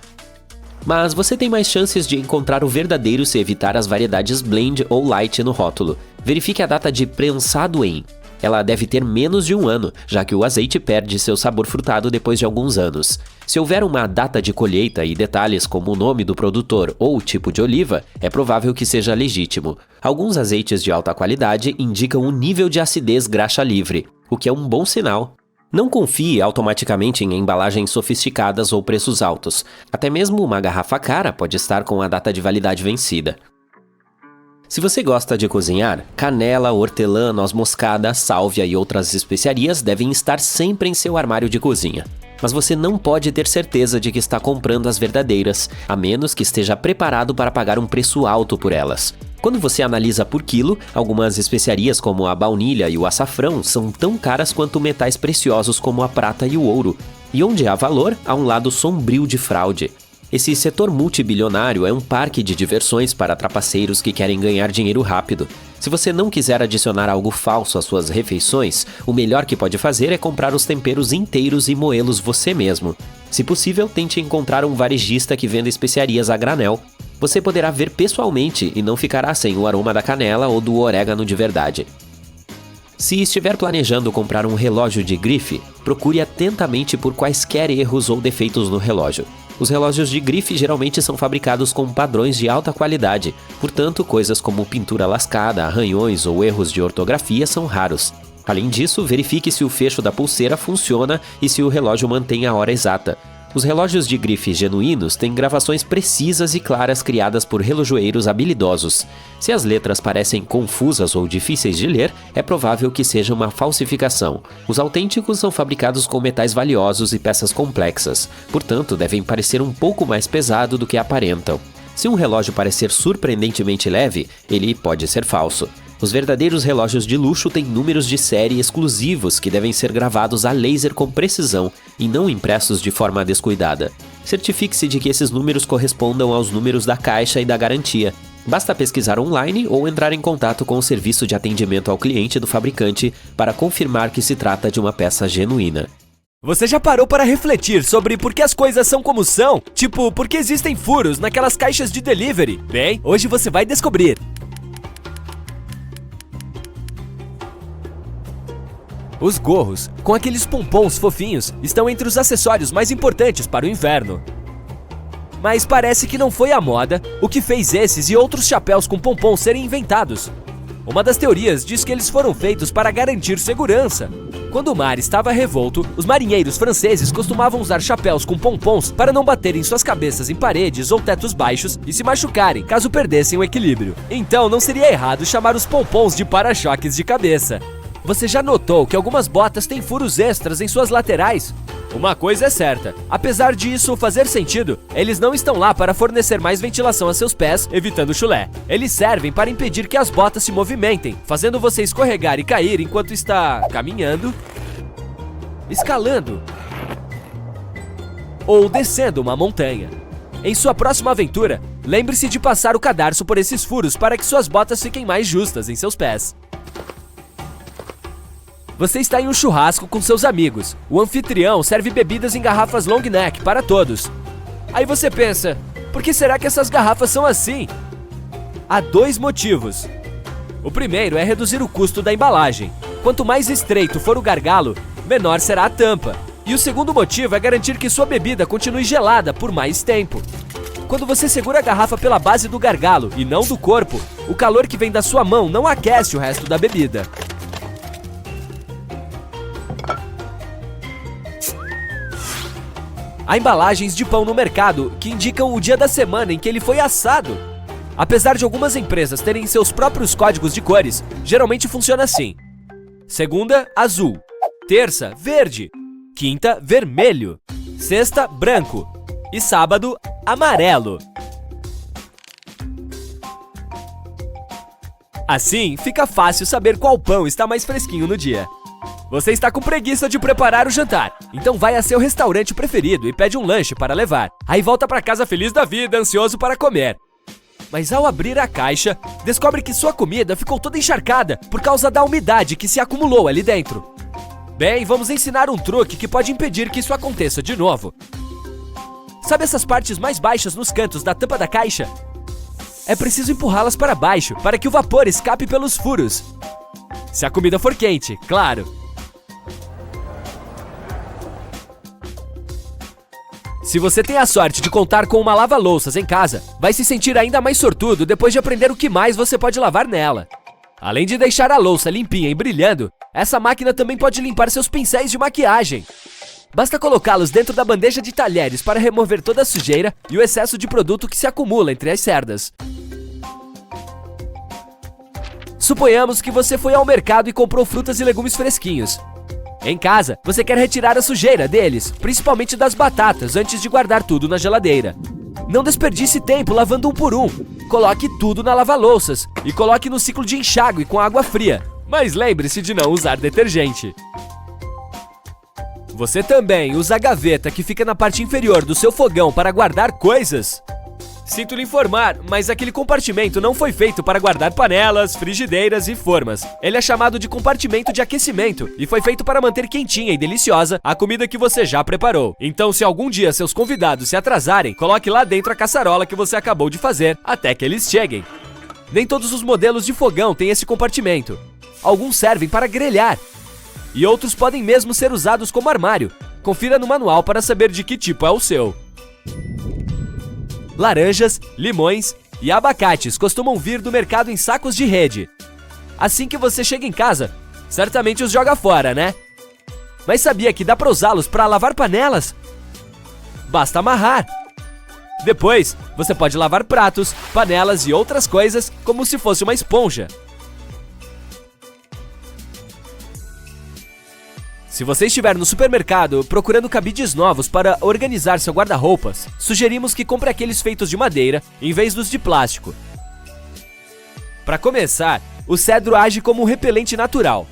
Mas você tem mais chances de encontrar o verdadeiro se evitar as variedades blend ou light no rótulo. Verifique a data de prensado em. Ela deve ter menos de 1 ano, já que o azeite perde seu sabor frutado depois de alguns anos. Se houver uma data de colheita e detalhes como o nome do produtor ou o tipo de oliva, é provável que seja legítimo. Alguns azeites de alta qualidade indicam um nível de acidez graxa livre, o que é um bom sinal. Não confie automaticamente em embalagens sofisticadas ou preços altos. Até mesmo uma garrafa cara pode estar com a data de validade vencida. Se você gosta de cozinhar, canela, hortelã, noz moscada, sálvia e outras especiarias devem estar sempre em seu armário de cozinha. Mas você não pode ter certeza de que está comprando as verdadeiras, a menos que esteja preparado para pagar um preço alto por elas. Quando você analisa por quilo, algumas especiarias como a baunilha e o açafrão são tão caras quanto metais preciosos como a prata e o ouro. E onde há valor, há um lado sombrio de fraude. Esse setor multibilionário é um parque de diversões para trapaceiros que querem ganhar dinheiro rápido. Se você não quiser adicionar algo falso às suas refeições, o melhor que pode fazer é comprar os temperos inteiros e moê-los você mesmo. Se possível, tente encontrar um varejista que venda especiarias a granel. Você poderá ver pessoalmente e não ficará sem o aroma da canela ou do orégano de verdade. Se estiver planejando comprar um relógio de grife, procure atentamente por quaisquer erros ou defeitos no relógio. Os relógios de grife geralmente são fabricados com padrões de alta qualidade, portanto, coisas como pintura lascada, arranhões ou erros de ortografia são raros. Além disso, verifique se o fecho da pulseira funciona e se o relógio mantém a hora exata. Os relógios de grife genuínos têm gravações precisas e claras criadas por relojoeiros habilidosos. Se as letras parecem confusas ou difíceis de ler, é provável que seja uma falsificação. Os autênticos são fabricados com metais valiosos e peças complexas, portanto devem parecer um pouco mais pesado do que aparentam. Se um relógio parecer surpreendentemente leve, ele pode ser falso. Os verdadeiros relógios de luxo têm números de série exclusivos que devem ser gravados a laser com precisão e não impressos de forma descuidada. Certifique-se de que esses números correspondam aos números da caixa e da garantia. Basta pesquisar online ou entrar em contato com o serviço de atendimento ao cliente do fabricante para confirmar que se trata de uma peça genuína. Você já parou para refletir sobre por que as coisas são como são? Tipo, por que existem furos naquelas caixas de delivery? Bem, hoje você vai descobrir. Os gorros, com aqueles pompons fofinhos, estão entre os acessórios mais importantes para o inverno. Mas parece que não foi a moda o que fez esses e outros chapéus com pompons serem inventados. Uma das teorias diz que eles foram feitos para garantir segurança. Quando o mar estava revolto, os marinheiros franceses costumavam usar chapéus com pompons para não baterem suas cabeças em paredes ou tetos baixos e se machucarem caso perdessem o equilíbrio. Então não seria errado chamar os pompons de para-choques de cabeça. Você já notou que algumas botas têm furos extras em suas laterais? Uma coisa é certa, apesar disso fazer sentido, eles não estão lá para fornecer mais ventilação a seus pés, evitando chulé. Eles servem para impedir que as botas se movimentem, fazendo você escorregar e cair enquanto está caminhando, escalando ou descendo uma montanha. Em sua próxima aventura, lembre-se de passar o cadarço por esses furos para que suas botas fiquem mais justas em seus pés. Você está em um churrasco com seus amigos. O anfitrião serve bebidas em garrafas long neck para todos. Aí você pensa, por que será que essas garrafas são assim? Há 2 motivos. O primeiro é reduzir o custo da embalagem. Quanto mais estreito for o gargalo, menor será a tampa. E o segundo motivo é garantir que sua bebida continue gelada por mais tempo. Quando você segura a garrafa pela base do gargalo e não do corpo, o calor que vem da sua mão não aquece o resto da bebida. Há embalagens de pão no mercado que indicam o dia da semana em que ele foi assado. Apesar de algumas empresas terem seus próprios códigos de cores, geralmente funciona assim: segunda, azul; terça, verde; quinta, vermelho; sexta, branco; e sábado, amarelo. Assim, fica fácil saber qual pão está mais fresquinho no dia. Você está com preguiça de preparar o jantar, então vai a seu restaurante preferido e pede um lanche para levar. Aí volta para casa feliz da vida, ansioso para comer. Mas ao abrir a caixa, descobre que sua comida ficou toda encharcada por causa da umidade que se acumulou ali dentro. Bem, vamos ensinar um truque que pode impedir que isso aconteça de novo. Sabe essas partes mais baixas nos cantos da tampa da caixa? É preciso empurrá-las para baixo para que o vapor escape pelos furos. Se a comida for quente, claro. Se você tem a sorte de contar com uma lava-louças em casa, vai se sentir ainda mais sortudo depois de aprender o que mais você pode lavar nela. Além de deixar a louça limpinha e brilhando, essa máquina também pode limpar seus pincéis de maquiagem. Basta colocá-los dentro da bandeja de talheres para remover toda a sujeira e o excesso de produto que se acumula entre as cerdas. Suponhamos que você foi ao mercado e comprou frutas e legumes fresquinhos. Em casa, você quer retirar a sujeira deles, principalmente das batatas, antes de guardar tudo na geladeira. Não desperdice tempo lavando um por um. Coloque tudo na lava-louças e coloque no ciclo de enxágue com água fria. Mas lembre-se de não usar detergente. Você também usa a gaveta que fica na parte inferior do seu fogão para guardar coisas? Sinto lhe informar, mas aquele compartimento não foi feito para guardar panelas, frigideiras e formas. Ele é chamado de compartimento de aquecimento e foi feito para manter quentinha e deliciosa a comida que você já preparou. Então, se algum dia seus convidados se atrasarem, coloque lá dentro a caçarola que você acabou de fazer até que eles cheguem. Nem todos os modelos de fogão têm esse compartimento. Alguns servem para grelhar e outros podem mesmo ser usados como armário. Confira no manual para saber de que tipo é o seu. Laranjas, limões e abacates costumam vir do mercado em sacos de rede. Assim que você chega em casa, certamente os joga fora, né? Mas sabia que dá para usá-los para lavar panelas? Basta amarrar. Depois, você pode lavar pratos, panelas e outras coisas como se fosse uma esponja. Se você estiver no supermercado procurando cabides novos para organizar seu guarda-roupas, sugerimos que compre aqueles feitos de madeira em vez dos de plástico. Para começar, o cedro age como um repelente natural.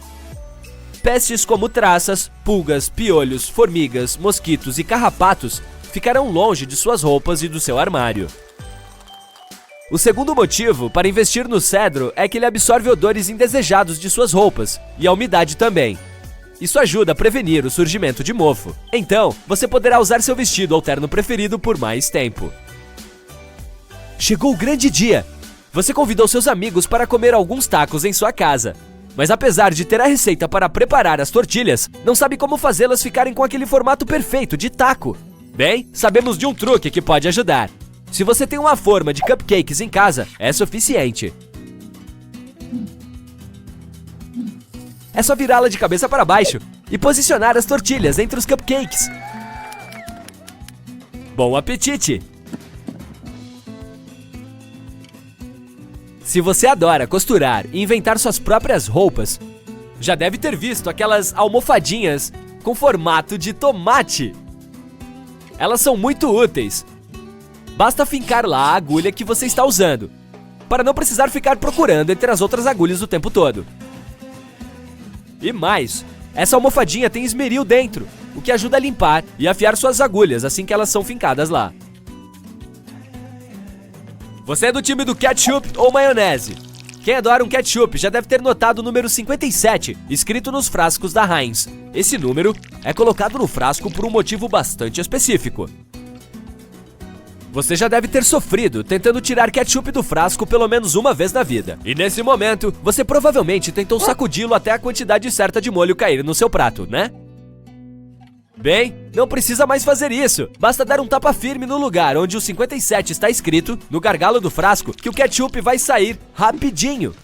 Pestes como traças, pulgas, piolhos, formigas, mosquitos e carrapatos ficarão longe de suas roupas e do seu armário. O segundo motivo para investir no cedro é que ele absorve odores indesejados de suas roupas e a umidade também. Isso ajuda a prevenir o surgimento de mofo. Então, você poderá usar seu vestido ou terno preferido por mais tempo. Chegou o grande dia! Você convidou seus amigos para comer alguns tacos em sua casa. Mas apesar de ter a receita para preparar as tortilhas, não sabe como fazê-las ficarem com aquele formato perfeito de taco. Bem, sabemos de um truque que pode ajudar. Se você tem uma forma de cupcakes em casa, é suficiente. É só virá-la de cabeça para baixo e posicionar as tortilhas entre os cupcakes. Bom apetite! Se você adora costurar e inventar suas próprias roupas, já deve ter visto aquelas almofadinhas com formato de tomate. Elas são muito úteis. Basta fincar lá a agulha que você está usando, para não precisar ficar procurando entre as outras agulhas o tempo todo. E mais, essa almofadinha tem esmeril dentro, o que ajuda a limpar e afiar suas agulhas assim que elas são fincadas lá. Você é do time do ketchup ou maionese? Quem adora um ketchup já deve ter notado o número 57, escrito nos frascos da Heinz. Esse número é colocado no frasco por um motivo bastante específico. Você já deve ter sofrido tentando tirar ketchup do frasco pelo menos uma vez na vida. E nesse momento, você provavelmente tentou sacudi-lo até a quantidade certa de molho cair no seu prato, né? Bem, não precisa mais fazer isso. Basta dar um tapa firme no lugar onde o 57 está escrito, no gargalo do frasco, que o ketchup vai sair rapidinho.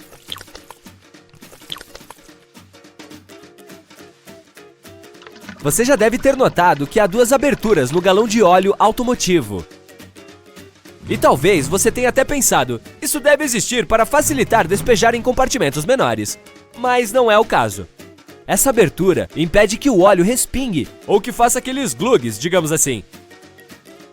Você já deve ter notado que há duas aberturas no galão de óleo automotivo. E talvez você tenha até pensado, isso deve existir para facilitar despejar em compartimentos menores. Mas não é o caso. Essa abertura impede que o óleo respingue, ou que faça aqueles glugs, digamos assim.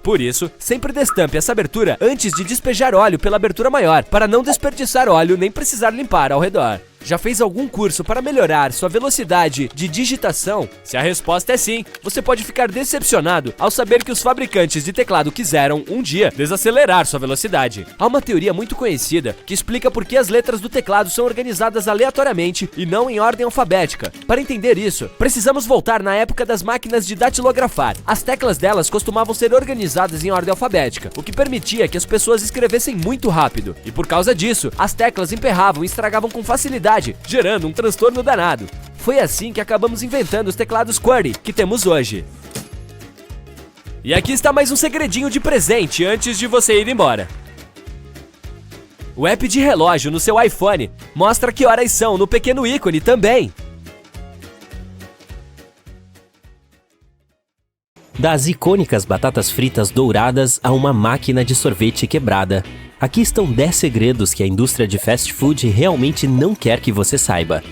Por isso, sempre destampe essa abertura antes de despejar óleo pela abertura maior, para não desperdiçar óleo nem precisar limpar ao redor. Já fez algum curso para melhorar sua velocidade de digitação? Se a resposta é sim, você pode ficar decepcionado ao saber que os fabricantes de teclado quiseram, um dia, desacelerar sua velocidade. Há uma teoria muito conhecida que explica por que as letras do teclado são organizadas aleatoriamente e não em ordem alfabética. Para entender isso, precisamos voltar na época das máquinas de datilografar. As teclas delas costumavam ser organizadas em ordem alfabética, o que permitia que as pessoas escrevessem muito rápido. E por causa disso, as teclas emperravam e estragavam com facilidade velocidade, gerando um transtorno danado. Foi assim que acabamos inventando os teclados QWERTY que temos hoje. E aqui está mais um segredinho de presente antes de você ir embora. O app de relógio no seu iPhone mostra que horas são no pequeno ícone também. Das icônicas batatas fritas douradas a uma máquina de sorvete quebrada. Aqui estão 10 segredos que a indústria de fast food realmente não quer que você saiba.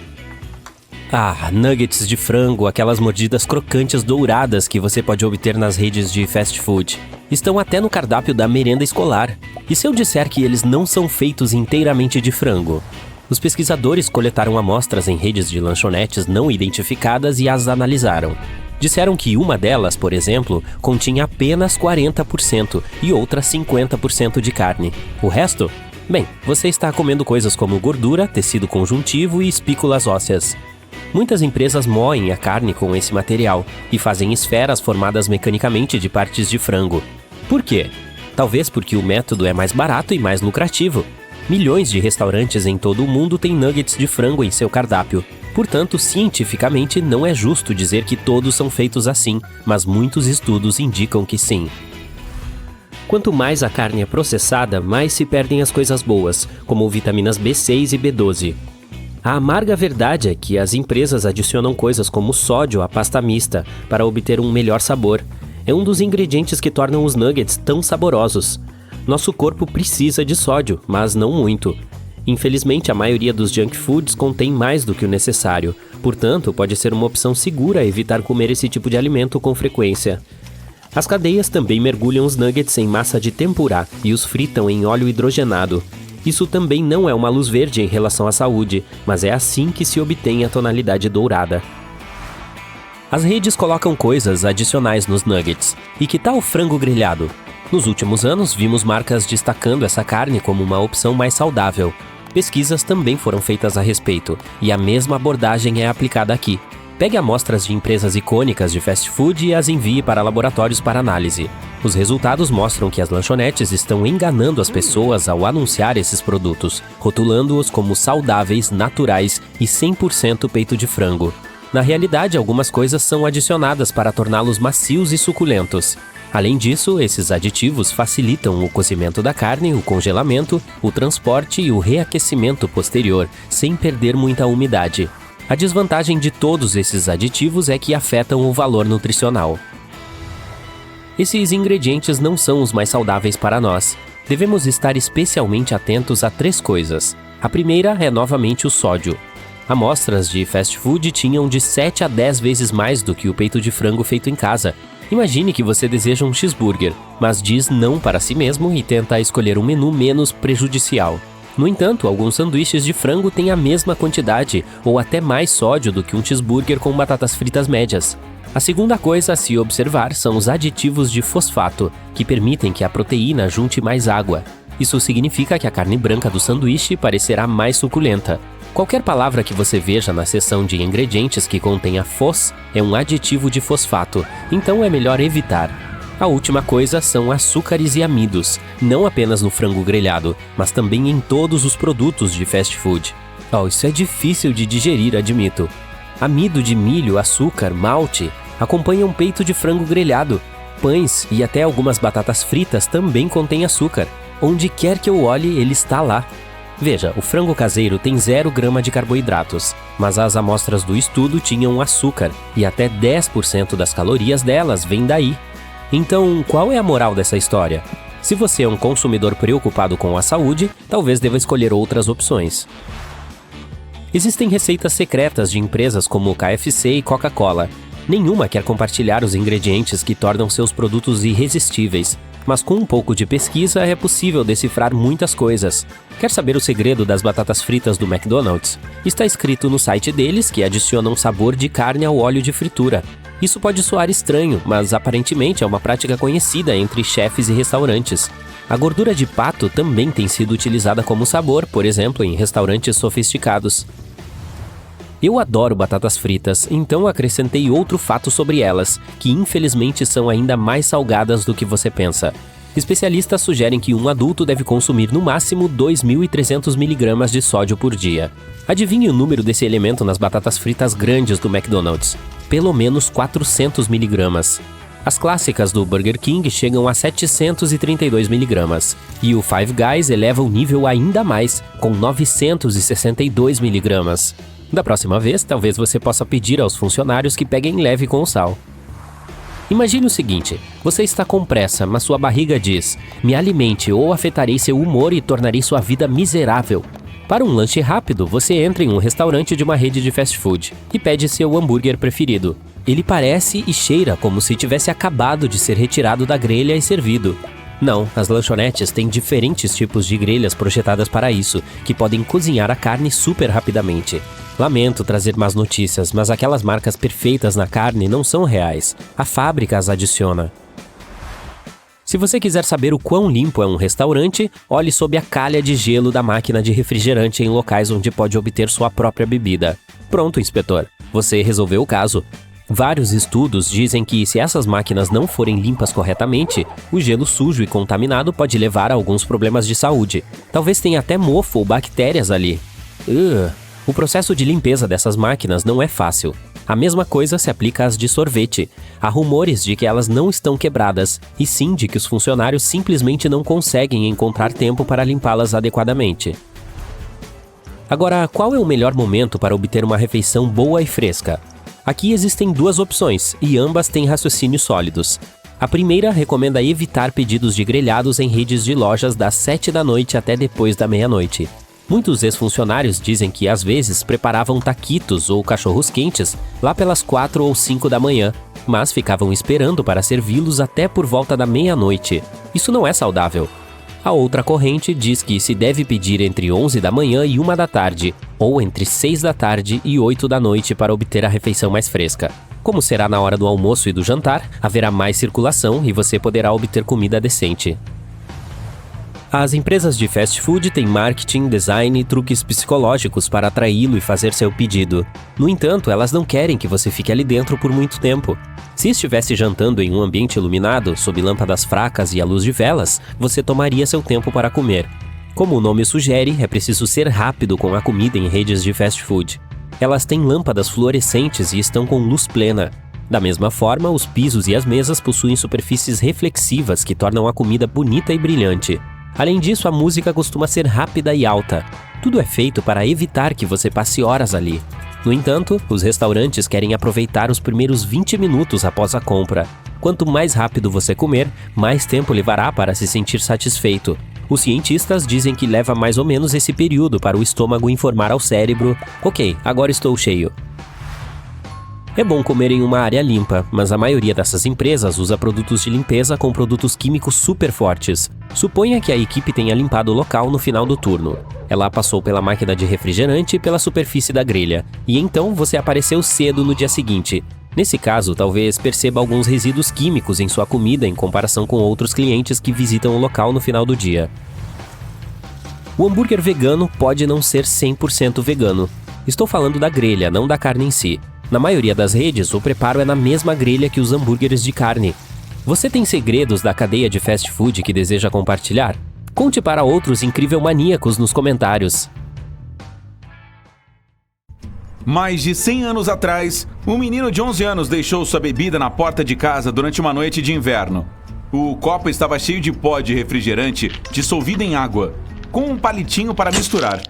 Nuggets de frango, aquelas mordidas crocantes douradas que você pode obter nas redes de fast food. Estão até no cardápio da merenda escolar. E se eu disser que eles não são feitos inteiramente de frango? Os pesquisadores coletaram amostras em redes de lanchonetes não identificadas e as analisaram. Disseram que uma delas, por exemplo, continha apenas 40% e outra 50% de carne. O resto? Bem, você está comendo coisas como gordura, tecido conjuntivo e espículas ósseas. Muitas empresas moem a carne com esse material e fazem esferas formadas mecanicamente de partes de frango. Por quê? Talvez porque o método é mais barato e mais lucrativo. Milhões de restaurantes em todo o mundo têm nuggets de frango em seu cardápio. Portanto, cientificamente, não é justo dizer que todos são feitos assim, mas muitos estudos indicam que sim. Quanto mais a carne é processada, mais se perdem as coisas boas, como vitaminas B6 e B12. A amarga verdade é que as empresas adicionam coisas como sódio à pasta mista para obter um melhor sabor. É um dos ingredientes que tornam os nuggets tão saborosos. Nosso corpo precisa de sódio, mas não muito. Infelizmente, a maioria dos junk foods contém mais do que o necessário. Portanto, pode ser uma opção segura evitar comer esse tipo de alimento com frequência. As cadeias também mergulham os nuggets em massa de tempurá e os fritam em óleo hidrogenado. Isso também não é uma luz verde em relação à saúde, mas é assim que se obtém a tonalidade dourada. As redes colocam coisas adicionais nos nuggets. E que tal o frango grelhado? Nos últimos anos, vimos marcas destacando essa carne como uma opção mais saudável. Pesquisas também foram feitas a respeito, e a mesma abordagem é aplicada aqui. Pegue amostras de empresas icônicas de fast food e as envie para laboratórios para análise. Os resultados mostram que as lanchonetes estão enganando as pessoas ao anunciar esses produtos, rotulando-os como saudáveis, naturais e 100% peito de frango. Na realidade, algumas coisas são adicionadas para torná-los macios e suculentos. Além disso, esses aditivos facilitam o cozimento da carne, o congelamento, o transporte e o reaquecimento posterior, sem perder muita umidade. A desvantagem de todos esses aditivos é que afetam o valor nutricional. Esses ingredientes não são os mais saudáveis para nós. Devemos estar especialmente atentos a 3 coisas. A primeira é novamente o sódio. Amostras de fast food tinham de 7 a 10 vezes mais do que o peito de frango feito em casa. Imagine que você deseja um cheeseburger, mas diz não para si mesmo e tenta escolher um menu menos prejudicial. No entanto, alguns sanduíches de frango têm a mesma quantidade ou até mais sódio do que um cheeseburger com batatas fritas médias. A segunda coisa a se observar são os aditivos de fosfato, que permitem que a proteína junte mais água. Isso significa que a carne branca do sanduíche parecerá mais suculenta. Qualquer palavra que você veja na seção de ingredientes que contenha fos é um aditivo de fosfato, então é melhor evitar. A última coisa são açúcares e amidos, não apenas no frango grelhado, mas também em todos os produtos de fast food. Isso é difícil de digerir, admito. Amido de milho, açúcar, malte acompanham peito de frango grelhado. Pães e até algumas batatas fritas também contêm açúcar. Onde quer que eu olhe, ele está lá. Veja, o frango caseiro tem 0 grama de carboidratos, mas as amostras do estudo tinham açúcar, e até 10% das calorias delas vêm daí. Então, qual é a moral dessa história? Se você é um consumidor preocupado com a saúde, talvez deva escolher outras opções. Existem receitas secretas de empresas como KFC e Coca-Cola. Nenhuma quer compartilhar os ingredientes que tornam seus produtos irresistíveis. Mas com um pouco de pesquisa é possível decifrar muitas coisas. Quer saber o segredo das batatas fritas do McDonald's? Está escrito no site deles que adicionam sabor de carne ao óleo de fritura. Isso pode soar estranho, mas aparentemente é uma prática conhecida entre chefes e restaurantes. A gordura de pato também tem sido utilizada como sabor, por exemplo, em restaurantes sofisticados. Eu adoro batatas fritas, então acrescentei outro fato sobre elas, que infelizmente são ainda mais salgadas do que você pensa. Especialistas sugerem que um adulto deve consumir no máximo 2.300 mg de sódio por dia. Adivinhe o número desse elemento nas batatas fritas grandes do McDonald's? Pelo menos 400 mg. As clássicas do Burger King chegam a 732 mg. E o Five Guys eleva o nível ainda mais, com 962 mg. Da próxima vez, talvez você possa pedir aos funcionários que peguem leve com o sal. Imagine o seguinte, você está com pressa, mas sua barriga diz: me alimente ou afetarei seu humor e tornarei sua vida miserável. Para um lanche rápido, você entra em um restaurante de uma rede de fast food e pede seu hambúrguer preferido. Ele parece e cheira como se tivesse acabado de ser retirado da grelha e servido. Não, as lanchonetes têm diferentes tipos de grelhas projetadas para isso, que podem cozinhar a carne super rapidamente. Lamento trazer más notícias, mas aquelas marcas perfeitas na carne não são reais. A fábrica as adiciona. Se você quiser saber o quão limpo é um restaurante, olhe sob a calha de gelo da máquina de refrigerante em locais onde pode obter sua própria bebida. Pronto, inspetor. Você resolveu o caso. Vários estudos dizem que, se essas máquinas não forem limpas corretamente, o gelo sujo e contaminado pode levar a alguns problemas de saúde. Talvez tenha até mofo ou bactérias ali. O processo de limpeza dessas máquinas não é fácil. A mesma coisa se aplica às de sorvete. Há rumores de que elas não estão quebradas, e sim de que os funcionários simplesmente não conseguem encontrar tempo para limpá-las adequadamente. Agora, qual é o melhor momento para obter uma refeição boa e fresca? Aqui existem duas opções, e ambas têm raciocínios sólidos. A primeira recomenda evitar pedidos de grelhados em redes de lojas das 7 da noite até depois da meia-noite. Muitos ex-funcionários dizem que às vezes preparavam taquitos ou cachorros quentes lá pelas 4 ou 5 da manhã, mas ficavam esperando para servi-los até por volta da meia-noite. Isso não é saudável. A outra corrente diz que se deve pedir entre 11 da manhã e 1 da tarde, ou entre 6 da tarde e 8 da noite para obter a refeição mais fresca. Como será na hora do almoço e do jantar, haverá mais circulação e você poderá obter comida decente. As empresas de fast food têm marketing, design e truques psicológicos para atraí-lo e fazer seu pedido. No entanto, elas não querem que você fique ali dentro por muito tempo. Se estivesse jantando em um ambiente iluminado, sob lâmpadas fracas e à luz de velas, você tomaria seu tempo para comer. Como o nome sugere, é preciso ser rápido com a comida em redes de fast food. Elas têm lâmpadas fluorescentes e estão com luz plena. Da mesma forma, os pisos e as mesas possuem superfícies reflexivas que tornam a comida bonita e brilhante. Além disso, a música costuma ser rápida e alta. Tudo é feito para evitar que você passe horas ali. No entanto, os restaurantes querem aproveitar os primeiros 20 minutos após a compra. Quanto mais rápido você comer, mais tempo levará para se sentir satisfeito. Os cientistas dizem que leva mais ou menos esse período para o estômago informar ao cérebro: ok, agora estou cheio. É bom comer em uma área limpa, mas a maioria dessas empresas usa produtos de limpeza com produtos químicos super fortes. Suponha que a equipe tenha limpado o local no final do turno. Ela passou pela máquina de refrigerante e pela superfície da grelha, e então você apareceu cedo no dia seguinte. Nesse caso, talvez perceba alguns resíduos químicos em sua comida em comparação com outros clientes que visitam o local no final do dia. O hambúrguer vegano pode não ser 100% vegano. Estou falando da grelha, não da carne em si. Na maioria das redes, o preparo é na mesma grelha que os hambúrgueres de carne. Você tem segredos da cadeia de fast food que deseja compartilhar? Conte para outros incrível maníacos nos comentários. Mais de 100 anos atrás, um menino de 11 anos deixou sua bebida na porta de casa durante uma noite de inverno. O copo estava cheio de pó de refrigerante dissolvido em água, com um palitinho para misturar.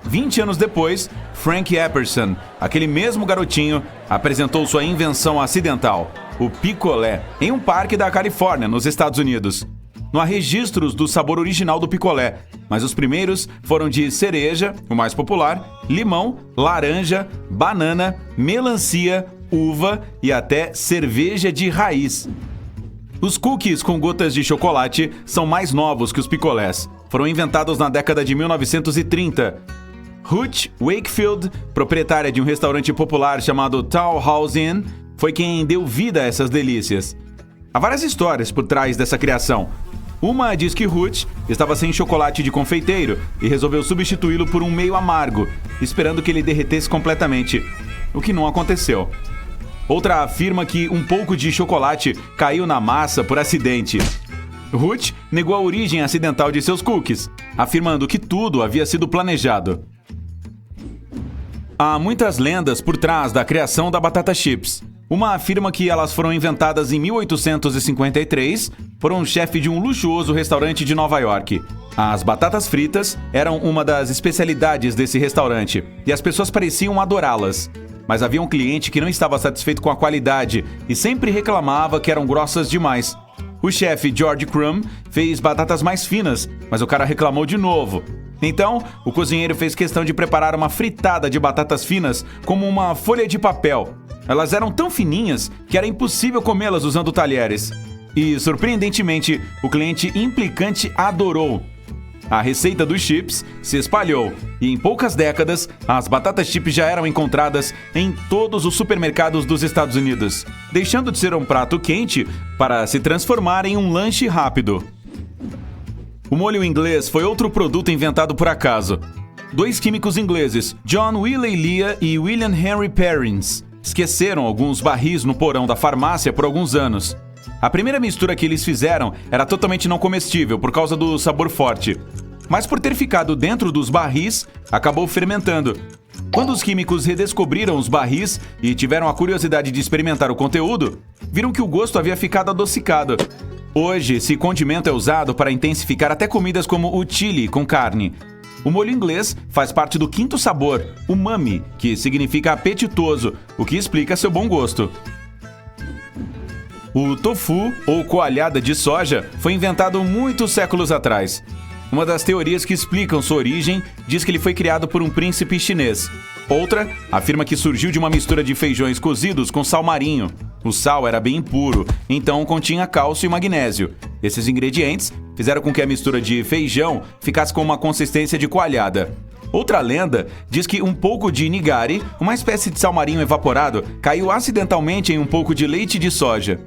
20 anos depois, Frank Epperson, aquele mesmo garotinho, apresentou sua invenção acidental, o picolé, em um parque da Califórnia, nos Estados Unidos. Não há registros do sabor original do picolé, mas os primeiros foram de cereja, o mais popular, limão, laranja, banana, melancia, uva e até cerveja de raiz. Os cookies com gotas de chocolate são mais novos que os picolés. Foram inventados na década de 1930. Ruth Wakefield, proprietária de um restaurante popular chamado Town House Inn, foi quem deu vida a essas delícias. Há várias histórias por trás dessa criação. Uma diz que Ruth estava sem chocolate de confeiteiro e resolveu substituí-lo por um meio amargo, esperando que ele derretesse completamente, o que não aconteceu. Outra afirma que um pouco de chocolate caiu na massa por acidente. Ruth negou a origem acidental de seus cookies, afirmando que tudo havia sido planejado. Há muitas lendas por trás da criação da batata chips. Uma afirma que elas foram inventadas em 1853 por um chefe de um luxuoso restaurante de Nova York. As batatas fritas eram uma das especialidades desse restaurante e as pessoas pareciam adorá-las. Mas havia um cliente que não estava satisfeito com a qualidade e sempre reclamava que eram grossas demais. O chefe George Crumb fez batatas mais finas, mas o cara reclamou de novo. Então, o cozinheiro fez questão de preparar uma fritada de batatas finas como uma folha de papel. Elas eram tão fininhas que era impossível comê-las usando talheres. E, surpreendentemente, o cliente implicante adorou. A receita dos chips se espalhou e, em poucas décadas, as batatas chips já eram encontradas em todos os supermercados dos Estados Unidos, deixando de ser um prato quente para se transformar em um lanche rápido. O molho inglês foi outro produto inventado por acaso. Dois químicos ingleses, John Willey Leah e William Henry Perrins, esqueceram alguns barris no porão da farmácia por alguns anos. A primeira mistura que eles fizeram era totalmente não comestível por causa do sabor forte. Mas por ter ficado dentro dos barris, acabou fermentando. Quando os químicos redescobriram os barris e tiveram a curiosidade de experimentar o conteúdo, viram que o gosto havia ficado adocicado. Hoje, esse condimento é usado para intensificar até comidas como o chili com carne. O molho inglês faz parte do quinto sabor, umami, que significa apetitoso, o que explica seu bom gosto. O tofu, ou coalhada de soja, foi inventado muitos séculos atrás. Uma das teorias que explicam sua origem diz que ele foi criado por um príncipe chinês. Outra afirma que surgiu de uma mistura de feijões cozidos com sal marinho. O sal era bem impuro, então continha cálcio e magnésio. Esses ingredientes fizeram com que a mistura de feijão ficasse com uma consistência de coalhada. Outra lenda diz que um pouco de nigari, uma espécie de sal marinho evaporado, caiu acidentalmente em um pouco de leite de soja.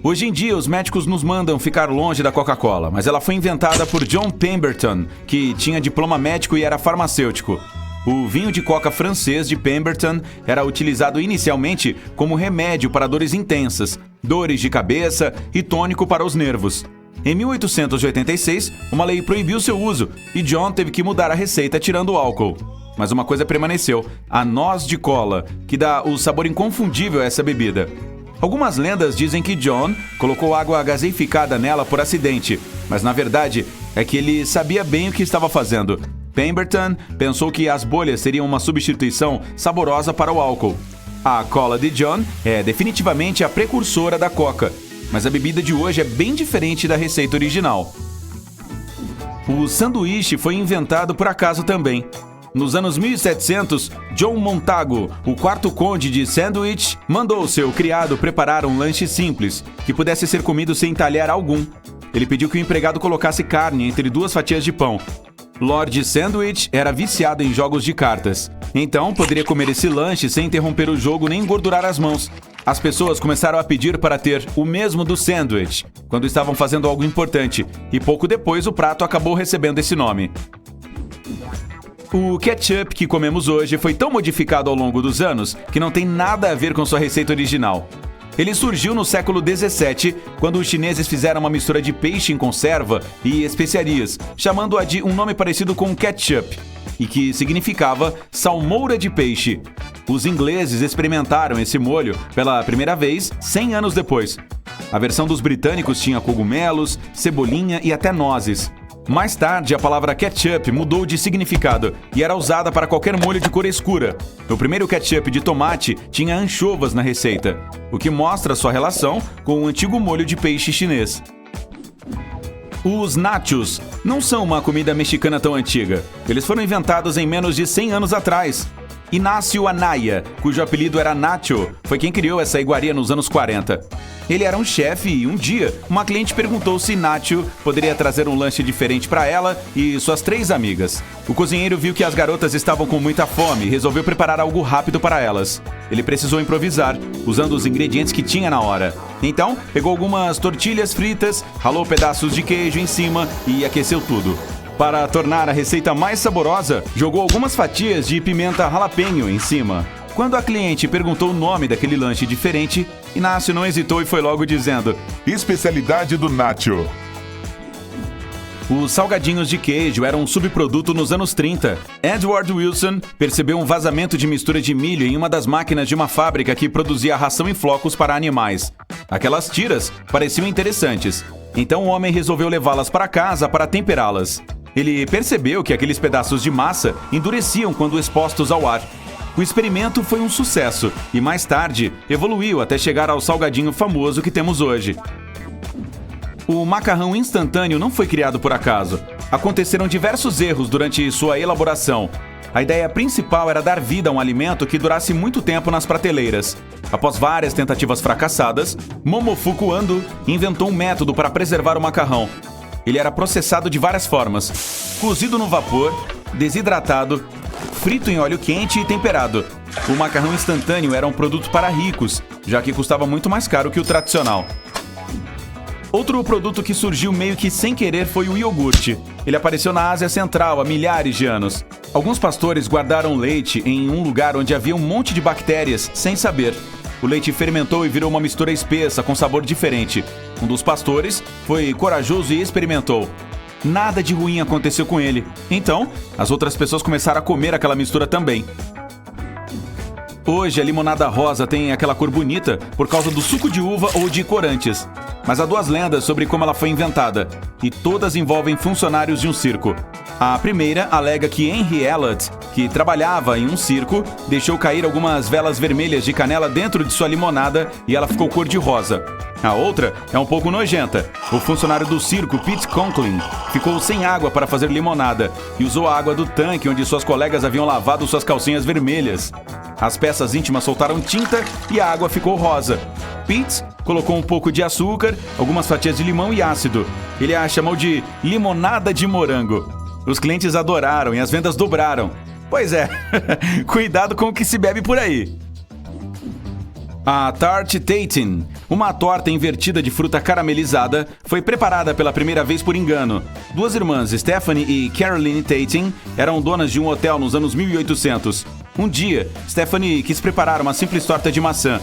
Hoje em dia, os médicos nos mandam ficar longe da Coca-Cola, mas ela foi inventada por John Pemberton, que tinha diploma médico e era farmacêutico. O vinho de coca francês de Pemberton era utilizado inicialmente como remédio para dores intensas, dores de cabeça e tônico para os nervos. Em 1886, uma lei proibiu seu uso e John teve que mudar a receita tirando o álcool. Mas uma coisa permaneceu, a noz de cola, que dá o sabor inconfundível a essa bebida. Algumas lendas dizem que John colocou água gaseificada nela por acidente, mas na verdade é que ele sabia bem o que estava fazendo. Pemberton pensou que as bolhas seriam uma substituição saborosa para o álcool. A cola de John é definitivamente a precursora da Coca, mas a bebida de hoje é bem diferente da receita original. O sanduíche foi inventado por acaso também. Nos anos 1700, John Montagu, o quarto conde de Sandwich, mandou seu criado preparar um lanche simples, que pudesse ser comido sem talher algum. Ele pediu que o empregado colocasse carne entre duas fatias de pão. Lord Sandwich era viciado em jogos de cartas. Então, poderia comer esse lanche sem interromper o jogo nem engordurar as mãos. As pessoas começaram a pedir para ter o mesmo do Sandwich, quando estavam fazendo algo importante, e pouco depois o prato acabou recebendo esse nome. O ketchup que comemos hoje foi tão modificado ao longo dos anos que não tem nada a ver com sua receita original. Ele surgiu no século XVII, quando os chineses fizeram uma mistura de peixe em conserva e especiarias, chamando-a de um nome parecido com ketchup, e que significava salmoura de peixe. Os ingleses experimentaram esse molho pela primeira vez 100 anos depois. A versão dos britânicos tinha cogumelos, cebolinha e até nozes. Mais tarde, a palavra ketchup mudou de significado e era usada para qualquer molho de cor escura. O primeiro ketchup de tomate tinha anchovas na receita, o que mostra sua relação com o antigo molho de peixe chinês. Os nachos não são uma comida mexicana tão antiga. Eles foram inventados em menos de 100 anos atrás. Inácio Anaya, cujo apelido era Nacho, foi quem criou essa iguaria nos anos 40. Ele era um chefe e um dia, uma cliente perguntou se Nacho poderia trazer um lanche diferente para ela e suas 3 amigas. O cozinheiro viu que as garotas estavam com muita fome e resolveu preparar algo rápido para elas. Ele precisou improvisar, usando os ingredientes que tinha na hora. Então, pegou algumas tortilhas fritas, ralou pedaços de queijo em cima e aqueceu tudo. Para tornar a receita mais saborosa, jogou algumas fatias de pimenta jalapeno em cima. Quando a cliente perguntou o nome daquele lanche diferente, Inácio não hesitou e foi logo dizendo: Especialidade do Nacho. os salgadinhos de queijo eram um subproduto nos anos 30. Edward Wilson percebeu um vazamento de mistura de milho em uma das máquinas de uma fábrica que produzia ração em flocos para animais. Aquelas tiras pareciam interessantes, então o homem resolveu levá-las para casa para temperá-las. Ele percebeu que aqueles pedaços de massa endureciam quando expostos ao ar. O experimento foi um sucesso e mais tarde evoluiu até chegar ao salgadinho famoso que temos hoje. O macarrão instantâneo não foi criado por acaso. Aconteceram diversos erros durante sua elaboração. A ideia principal era dar vida a um alimento que durasse muito tempo nas prateleiras. Após várias tentativas fracassadas, Momofuku Ando inventou um método para preservar o macarrão. Ele era processado de várias formas: cozido no vapor, desidratado, frito em óleo quente e temperado. O macarrão instantâneo era um produto para ricos, já que custava muito mais caro que o tradicional. Outro produto que surgiu meio que sem querer foi o iogurte. Ele apareceu na Ásia Central há milhares de anos. Alguns pastores guardaram leite em um lugar onde havia um monte de bactérias, sem saber. O leite fermentou e virou uma mistura espessa com sabor diferente. Um dos pastores foi corajoso e experimentou. Nada de ruim aconteceu com ele. Então, as outras pessoas começaram a comer aquela mistura também. Hoje, a limonada rosa tem aquela cor bonita por causa do suco de uva ou de corantes. Mas há duas lendas sobre como ela foi inventada, e todas envolvem funcionários de um circo. A primeira alega que Henry Elliot, que trabalhava em um circo, deixou cair algumas velas vermelhas de canela dentro de sua limonada e ela ficou cor-de-rosa. A outra é um pouco nojenta. O funcionário do circo, Pete Conklin, ficou sem água para fazer limonada e usou a água do tanque onde suas colegas haviam lavado suas calcinhas vermelhas. As peças íntimas soltaram tinta e a água ficou rosa. Pete colocou um pouco de açúcar, algumas fatias de limão e ácido. Ele a chamou de limonada de morango. Os clientes adoraram e as vendas dobraram. Pois é, cuidado com o que se bebe por aí. A Tart Tatin, uma torta invertida de fruta caramelizada, foi preparada pela primeira vez por engano. Duas irmãs, Stephanie e Caroline Tatin, eram donas de um hotel nos anos 1800. Um dia, Stephanie quis preparar uma simples torta de maçã,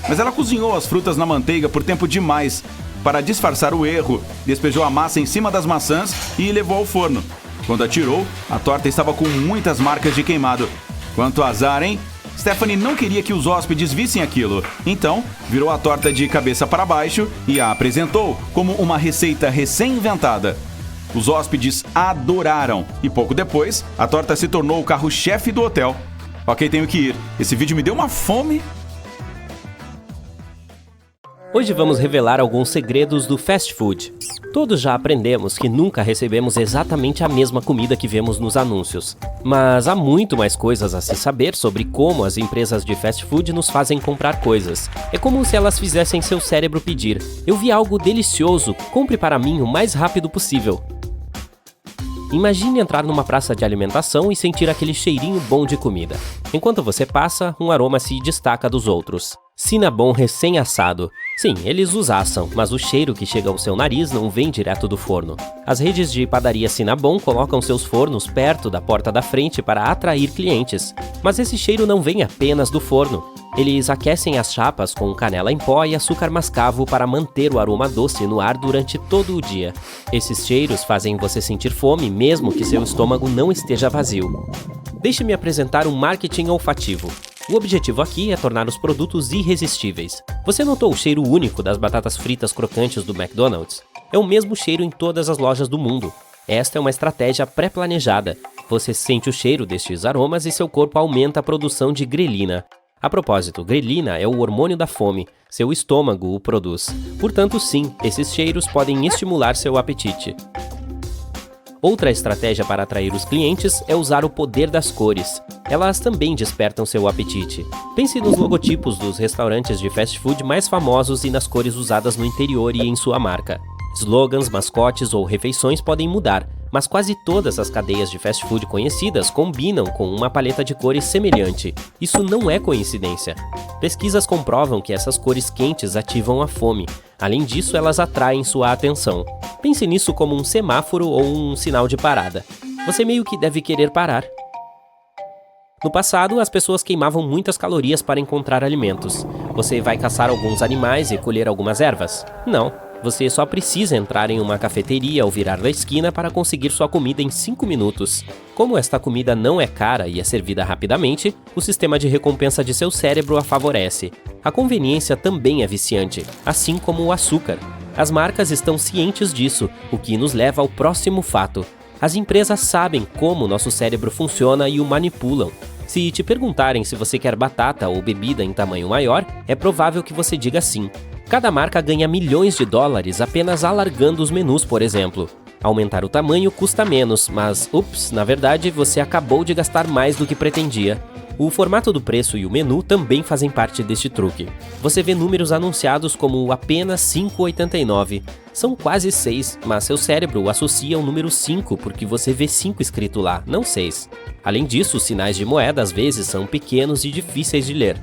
mas ela cozinhou as frutas na manteiga por tempo demais. Para disfarçar o erro, despejou a massa em cima das maçãs e levou ao forno. Quando a tirou, a torta estava com muitas marcas de queimado. Quanto azar, hein? Stephanie não queria que os hóspedes vissem aquilo, então virou a torta de cabeça para baixo e a apresentou como uma receita recém-inventada. Os hóspedes adoraram e pouco depois, a torta se tornou o carro-chefe do hotel. Ok, tenho que ir. Esse vídeo me deu uma fome. Hoje vamos revelar alguns segredos do fast food. Todos já aprendemos que nunca recebemos exatamente a mesma comida que vemos nos anúncios. Mas há muito mais coisas a se saber sobre como as empresas de fast food nos fazem comprar coisas. É como se elas fizessem seu cérebro pedir: eu vi algo delicioso, compre para mim o mais rápido possível. Imagine entrar numa praça de alimentação e sentir aquele cheirinho bom de comida. Enquanto você passa, um aroma se destaca dos outros. Cinnabon recém-assado. Sim, eles os assam, mas o cheiro que chega ao seu nariz não vem direto do forno. As redes de padaria Cinnabon colocam seus fornos perto da porta da frente para atrair clientes. Mas esse cheiro não vem apenas do forno. Eles aquecem as chapas com canela em pó e açúcar mascavo para manter o aroma doce no ar durante todo o dia. Esses cheiros fazem você sentir fome mesmo que seu estômago não esteja vazio. Deixe-me apresentar um marketing olfativo. O objetivo aqui é tornar os produtos irresistíveis. Você notou o cheiro único das batatas fritas crocantes do McDonald's? É o mesmo cheiro em todas as lojas do mundo. Esta é uma estratégia pré-planejada. Você sente o cheiro destes aromas e seu corpo aumenta a produção de grelina. A propósito, grelina é o hormônio da fome. Seu estômago o produz. Portanto, sim, esses cheiros podem estimular seu apetite. Outra estratégia para atrair os clientes é usar o poder das cores. Elas também despertam seu apetite. Pense nos logotipos dos restaurantes de fast food mais famosos e nas cores usadas no interior e em sua marca. Slogans, mascotes ou refeições podem mudar, mas quase todas as cadeias de fast food conhecidas combinam com uma paleta de cores semelhante. Isso não é coincidência. Pesquisas comprovam que essas cores quentes ativam a fome. Além disso, elas atraem sua atenção. Pense nisso como um semáforo ou um sinal de parada. Você meio que deve querer parar. No passado, as pessoas queimavam muitas calorias para encontrar alimentos. Você vai caçar alguns animais e colher algumas ervas? Não. Você só precisa entrar em uma cafeteria ou virar da esquina para conseguir sua comida em 5 minutos. Como esta comida não é cara e é servida rapidamente, o sistema de recompensa de seu cérebro a favorece. A conveniência também é viciante, assim como o açúcar. As marcas estão cientes disso, o que nos leva ao próximo fato. As empresas sabem como nosso cérebro funciona e o manipulam. Se te perguntarem se você quer batata ou bebida em tamanho maior, é provável que você diga sim. Cada marca ganha milhões de dólares apenas alargando os menus, por exemplo. Aumentar o tamanho custa menos, mas, na verdade, você acabou de gastar mais do que pretendia. O formato do preço e o menu também fazem parte deste truque. Você vê números anunciados como apenas R$5,89. São quase 6, mas seu cérebro associa o número 5 porque você vê 5 escrito lá, não 6. Além disso, os sinais de moeda às vezes são pequenos e difíceis de ler.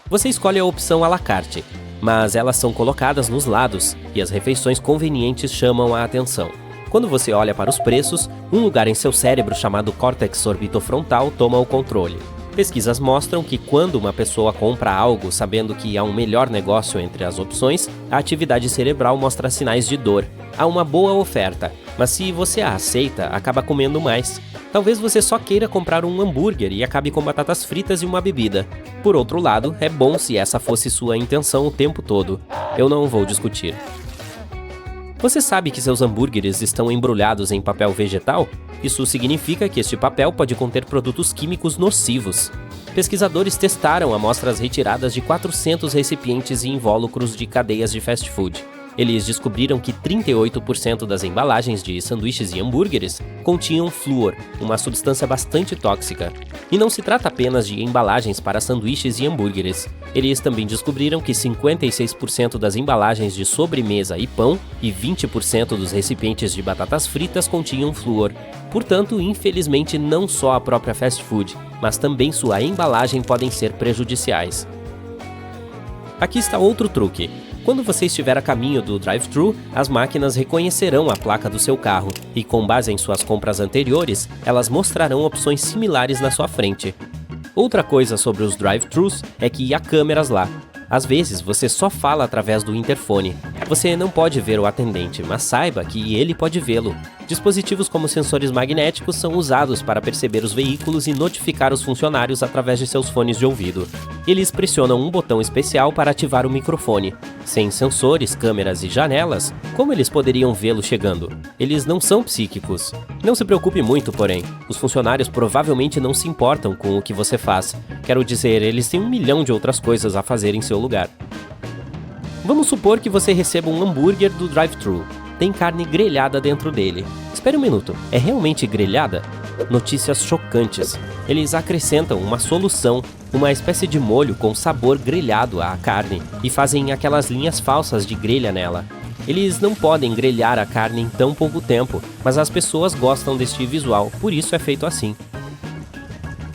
Você escolhe a opção à la carte, mas elas são colocadas nos lados e as refeições convenientes chamam a atenção. Quando você olha para os preços, um lugar em seu cérebro chamado córtex orbitofrontal toma o controle. Pesquisas mostram que quando uma pessoa compra algo sabendo que há um melhor negócio entre as opções, a atividade cerebral mostra sinais de dor. Há uma boa oferta, mas se você a aceita, acaba comendo mais. Talvez você só queira comprar um hambúrguer e acabe com batatas fritas e uma bebida. Por outro lado, é bom se essa fosse sua intenção o tempo todo. Eu não vou discutir. Você sabe que seus hambúrgueres estão embrulhados em papel vegetal? Isso significa que este papel pode conter produtos químicos nocivos. Pesquisadores testaram amostras retiradas de 400 recipientes e invólucros de cadeias de fast food. Eles descobriram que 38% das embalagens de sanduíches e hambúrgueres continham flúor, uma substância bastante tóxica. E não se trata apenas de embalagens para sanduíches e hambúrgueres. Eles também descobriram que 56% das embalagens de sobremesa e pão e 20% dos recipientes de batatas fritas continham flúor. Portanto, infelizmente, não só a própria fast food, mas também sua embalagem podem ser prejudiciais. Aqui está outro truque. Quando você estiver a caminho do drive-thru, as máquinas reconhecerão a placa do seu carro e, com base em suas compras anteriores, elas mostrarão opções similares na sua frente. Outra coisa sobre os drive-thrus é que há câmeras lá. Às vezes, você só fala através do interfone. Você não pode ver o atendente, mas saiba que ele pode vê-lo. Dispositivos como sensores magnéticos são usados para perceber os veículos e notificar os funcionários através de seus fones de ouvido. Eles pressionam um botão especial para ativar o microfone. Sem sensores, câmeras e janelas, como eles poderiam vê-lo chegando? Eles não são psíquicos. Não se preocupe muito, porém. Os funcionários provavelmente não se importam com o que você faz. Quero dizer, eles têm 1 milhão de outras coisas a fazer em seu lugar. Vamos supor que você receba um hambúrguer do drive-thru. Tem carne grelhada dentro dele. Espere um minuto, é realmente grelhada? Notícias chocantes. Eles acrescentam uma solução, uma espécie de molho com sabor grelhado à carne e fazem aquelas linhas falsas de grelha nela. Eles não podem grelhar a carne em tão pouco tempo, mas as pessoas gostam deste visual, por isso é feito assim.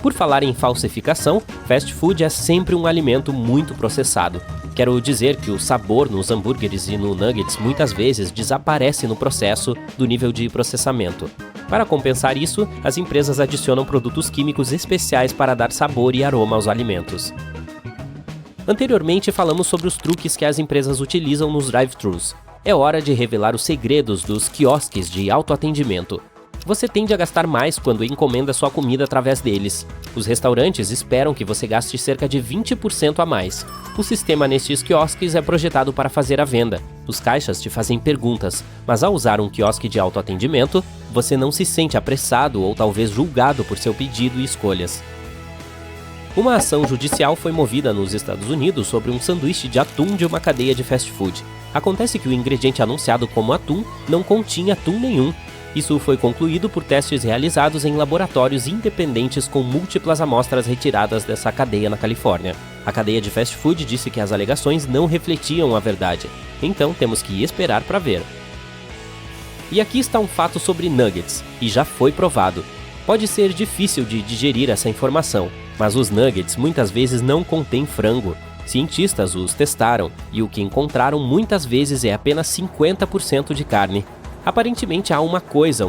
Por falar em falsificação, fast food é sempre um alimento muito processado. Quero dizer que o sabor nos hambúrgueres e no nuggets muitas vezes desaparece no processo do nível de processamento. Para compensar isso, as empresas adicionam produtos químicos especiais para dar sabor e aroma aos alimentos. Anteriormente falamos sobre os truques que as empresas utilizam nos drive-thrus. É hora de revelar os segredos dos quiosques de autoatendimento. Você tende a gastar mais quando encomenda sua comida através deles. Os restaurantes esperam que você gaste cerca de 20% a mais. O sistema nestes quiosques é projetado para fazer a venda. Os caixas te fazem perguntas, mas ao usar um quiosque de autoatendimento, você não se sente apressado ou talvez julgado por seu pedido e escolhas. Uma ação judicial foi movida nos Estados Unidos sobre um sanduíche de atum de uma cadeia de fast food. Acontece que o ingrediente anunciado como atum não continha atum nenhum. Isso foi concluído por testes realizados em laboratórios independentes com múltiplas amostras retiradas dessa cadeia na Califórnia. A cadeia de fast food disse que as alegações não refletiam a verdade, então temos que esperar para ver. E aqui está um fato sobre nuggets, e já foi provado. Pode ser difícil de digerir essa informação, mas os nuggets muitas vezes não contêm frango. Cientistas os testaram, e o que encontraram muitas vezes é apenas 50% de carne. Aparentemente há uma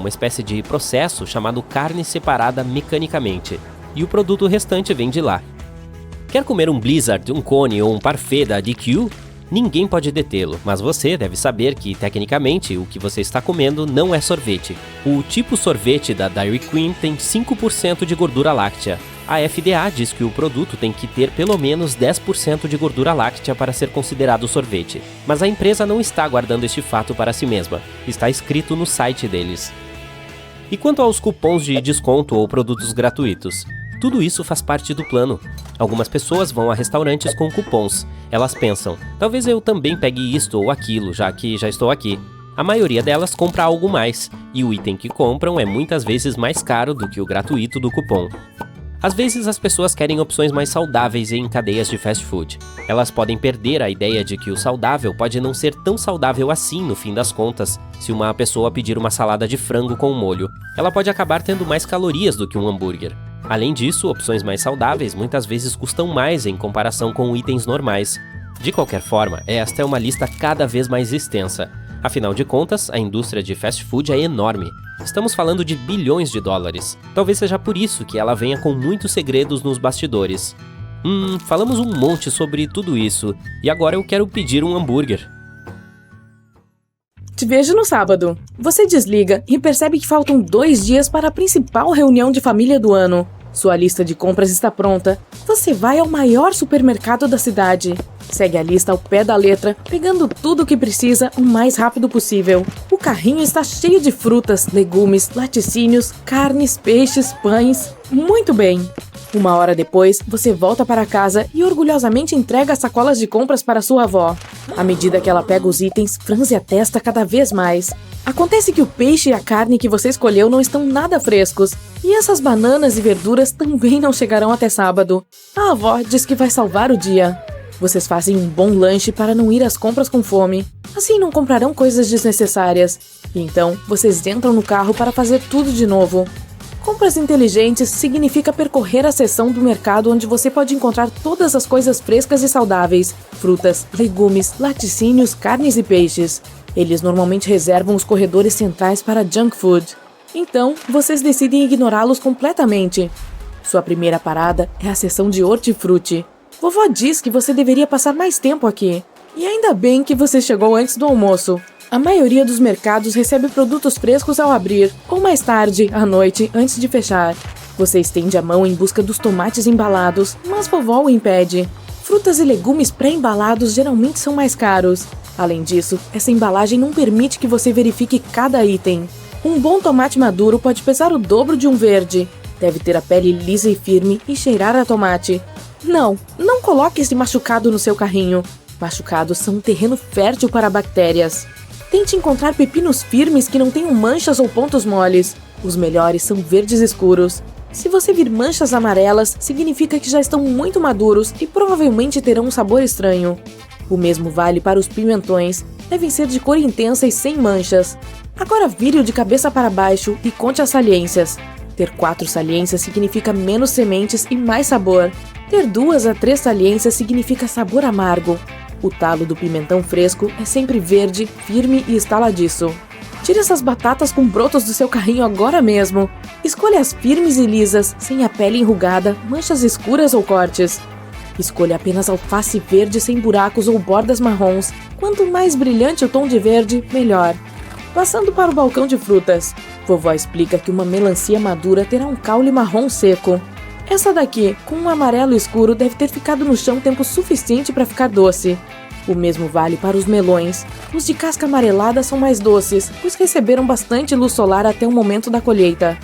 espécie de processo chamado carne separada mecanicamente. e o produto restante vem de lá. Quer comer um Blizzard, um cone ou um parfait da DQ? Ninguém pode detê-lo, mas você deve saber que, tecnicamente, o que você está comendo não é sorvete. O tipo sorvete da Dairy Queen tem 5% de gordura láctea. A FDA diz que o produto tem que ter pelo menos 10% de gordura láctea para ser considerado sorvete. Mas a empresa não está guardando este fato para si mesma. Está escrito no site deles. E quanto aos cupons de desconto ou produtos gratuitos? Tudo isso faz parte do plano. Algumas pessoas vão a restaurantes com cupons. Elas pensam, talvez eu também pegue isto ou aquilo, já que já estou aqui. A maioria delas compra algo mais, e o item que compram é muitas vezes mais caro do que o gratuito do cupom. Às vezes as pessoas querem opções mais saudáveis em cadeias de fast food. Elas podem perder a ideia de que o saudável pode não ser tão saudável assim no fim das contas. Se uma pessoa pedir uma salada de frango com molho, ela pode acabar tendo mais calorias do que um hambúrguer. Além disso, opções mais saudáveis muitas vezes custam mais em comparação com itens normais. De qualquer forma, esta é uma lista cada vez mais extensa. Afinal de contas, a indústria de fast food é enorme. Estamos falando de bilhões de dólares. Talvez seja por isso que ela venha com muitos segredos nos bastidores. Falamos um monte sobre tudo isso, e agora eu quero pedir um hambúrguer. Te vejo no sábado. Você desliga e percebe que faltam 2 dias para a principal reunião de família do ano. Sua lista de compras está pronta. Você vai ao maior supermercado da cidade. Segue a lista ao pé da letra, pegando tudo o que precisa o mais rápido possível. O carrinho está cheio de frutas, legumes, laticínios, carnes, peixes, pães. Muito bem! 1 hora depois, você volta para casa e orgulhosamente entrega as sacolas de compras para sua avó. À medida que ela pega os itens, franze a testa cada vez mais. Acontece que o peixe e a carne que você escolheu não estão nada frescos, e essas bananas e verduras também não chegarão até sábado. A avó diz que vai salvar o dia. Vocês fazem um bom lanche para não ir às compras com fome. Assim não comprarão coisas desnecessárias. E então, vocês entram no carro para fazer tudo de novo. Compras inteligentes significa percorrer a seção do mercado onde você pode encontrar todas as coisas frescas e saudáveis: frutas, legumes, laticínios, carnes e peixes. Eles normalmente reservam os corredores centrais para junk food. Então, vocês decidem ignorá-los completamente. Sua primeira parada é a seção de hortifruti. Vovó diz que você deveria passar mais tempo aqui. E ainda bem que você chegou antes do almoço. A maioria dos mercados recebe produtos frescos ao abrir, ou mais tarde, à noite, antes de fechar. Você estende a mão em busca dos tomates embalados, mas vovó o impede. Frutas e legumes pré-embalados geralmente são mais caros. Além disso, essa embalagem não permite que você verifique cada item. Um bom tomate maduro pode pesar o dobro de um verde. Deve ter a pele lisa e firme e cheirar a tomate. Não coloque esse machucado no seu carrinho. Machucados são um terreno fértil para bactérias. Tente encontrar pepinos firmes que não tenham manchas ou pontos moles. Os melhores são verdes escuros. Se você vir manchas amarelas, significa que já estão muito maduros e provavelmente terão um sabor estranho. O mesmo vale para os pimentões. Devem ser de cor intensa e sem manchas. Agora vire-o de cabeça para baixo e conte as saliências. Ter 4 saliências significa menos sementes e mais sabor. Ter 2 a 3 saliências significa sabor amargo. O talo do pimentão fresco é sempre verde, firme e estaladiço. Tire essas batatas com brotos do seu carrinho agora mesmo. Escolha as firmes e lisas, sem a pele enrugada, manchas escuras ou cortes. Escolha apenas alface verde sem buracos ou bordas marrons. Quanto mais brilhante o tom de verde, melhor. Passando para o balcão de frutas. Vovó explica que uma melancia madura terá um caule marrom seco. Essa daqui, com um amarelo escuro, deve ter ficado no chão tempo suficiente para ficar doce. O mesmo vale para os melões. Os de casca amarelada são mais doces, pois receberam bastante luz solar até o momento da colheita.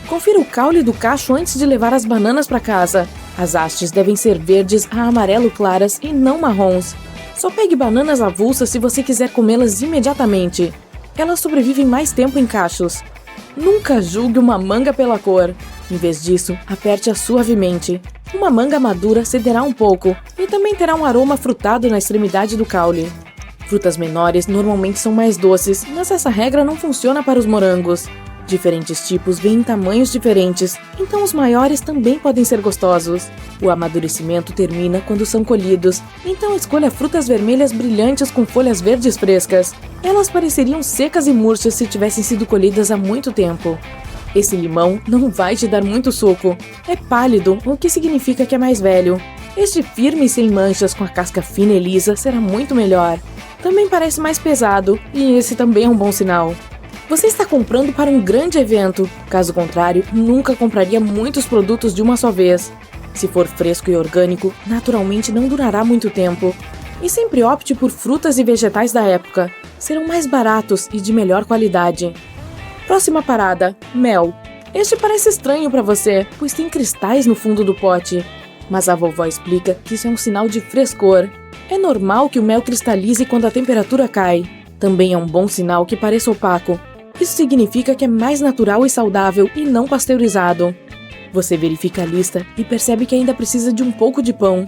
Confira o caule do cacho antes de levar as bananas para casa. As hastes devem ser verdes a amarelo claras e não marrons. Só pegue bananas avulsas se você quiser comê-las imediatamente. Elas sobrevivem mais tempo em cachos. Nunca julgue uma manga pela cor. Em vez disso, aperte-a suavemente. Uma manga madura cederá um pouco e também terá um aroma frutado na extremidade do caule. Frutas menores normalmente são mais doces, mas essa regra não funciona para os morangos. Diferentes tipos vêm em tamanhos diferentes, então os maiores também podem ser gostosos. O amadurecimento termina quando são colhidos, então escolha frutas vermelhas brilhantes com folhas verdes frescas. Elas pareceriam secas e murchas se tivessem sido colhidas há muito tempo. Esse limão não vai te dar muito suco. É pálido, o que significa que é mais velho. Este firme e sem manchas com a casca fina e lisa será muito melhor. Também parece mais pesado, e esse também é um bom sinal. Você está comprando para um grande evento, caso contrário, nunca compraria muitos produtos de uma só vez. Se for fresco e orgânico, naturalmente não durará muito tempo. E sempre opte por frutas e vegetais da época. Serão mais baratos e de melhor qualidade. Próxima parada, mel. Este parece estranho para você, pois tem cristais no fundo do pote. Mas a vovó explica que isso é um sinal de frescor. É normal que o mel cristalize quando a temperatura cai. Também é um bom sinal que pareça opaco. Isso significa que é mais natural e saudável e não pasteurizado. Você verifica a lista e percebe que ainda precisa de um pouco de pão.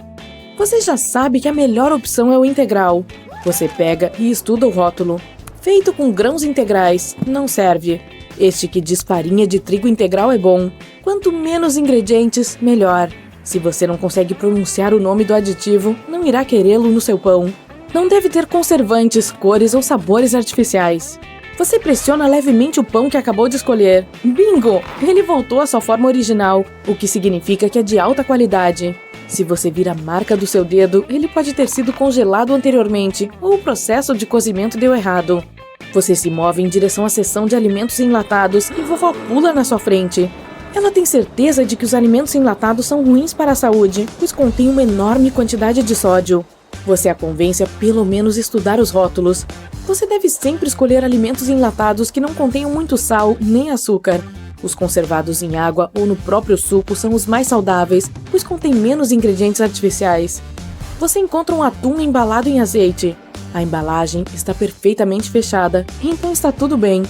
Você já sabe que a melhor opção é o integral. Você pega e estuda o rótulo. Feito com grãos integrais, não serve. Este que diz farinha de trigo integral é bom. Quanto menos ingredientes, melhor. Se você não consegue pronunciar o nome do aditivo, não irá querê-lo no seu pão. Não deve ter conservantes, cores ou sabores artificiais. Você pressiona levemente o pão que acabou de escolher. Bingo! Ele voltou à sua forma original, o que significa que é de alta qualidade. Se você vir a marca do seu dedo, ele pode ter sido congelado anteriormente, ou o processo de cozimento deu errado. Você se move em direção à seção de alimentos enlatados e vovó pula na sua frente. Ela tem certeza de que os alimentos enlatados são ruins para a saúde, pois contêm uma enorme quantidade de sódio. Você a convence a pelo menos estudar os rótulos. Você deve sempre escolher alimentos enlatados que não contenham muito sal nem açúcar. Os conservados em água ou no próprio suco são os mais saudáveis, pois contêm menos ingredientes artificiais. Você encontra um atum embalado em azeite. A embalagem está perfeitamente fechada, então está tudo bem.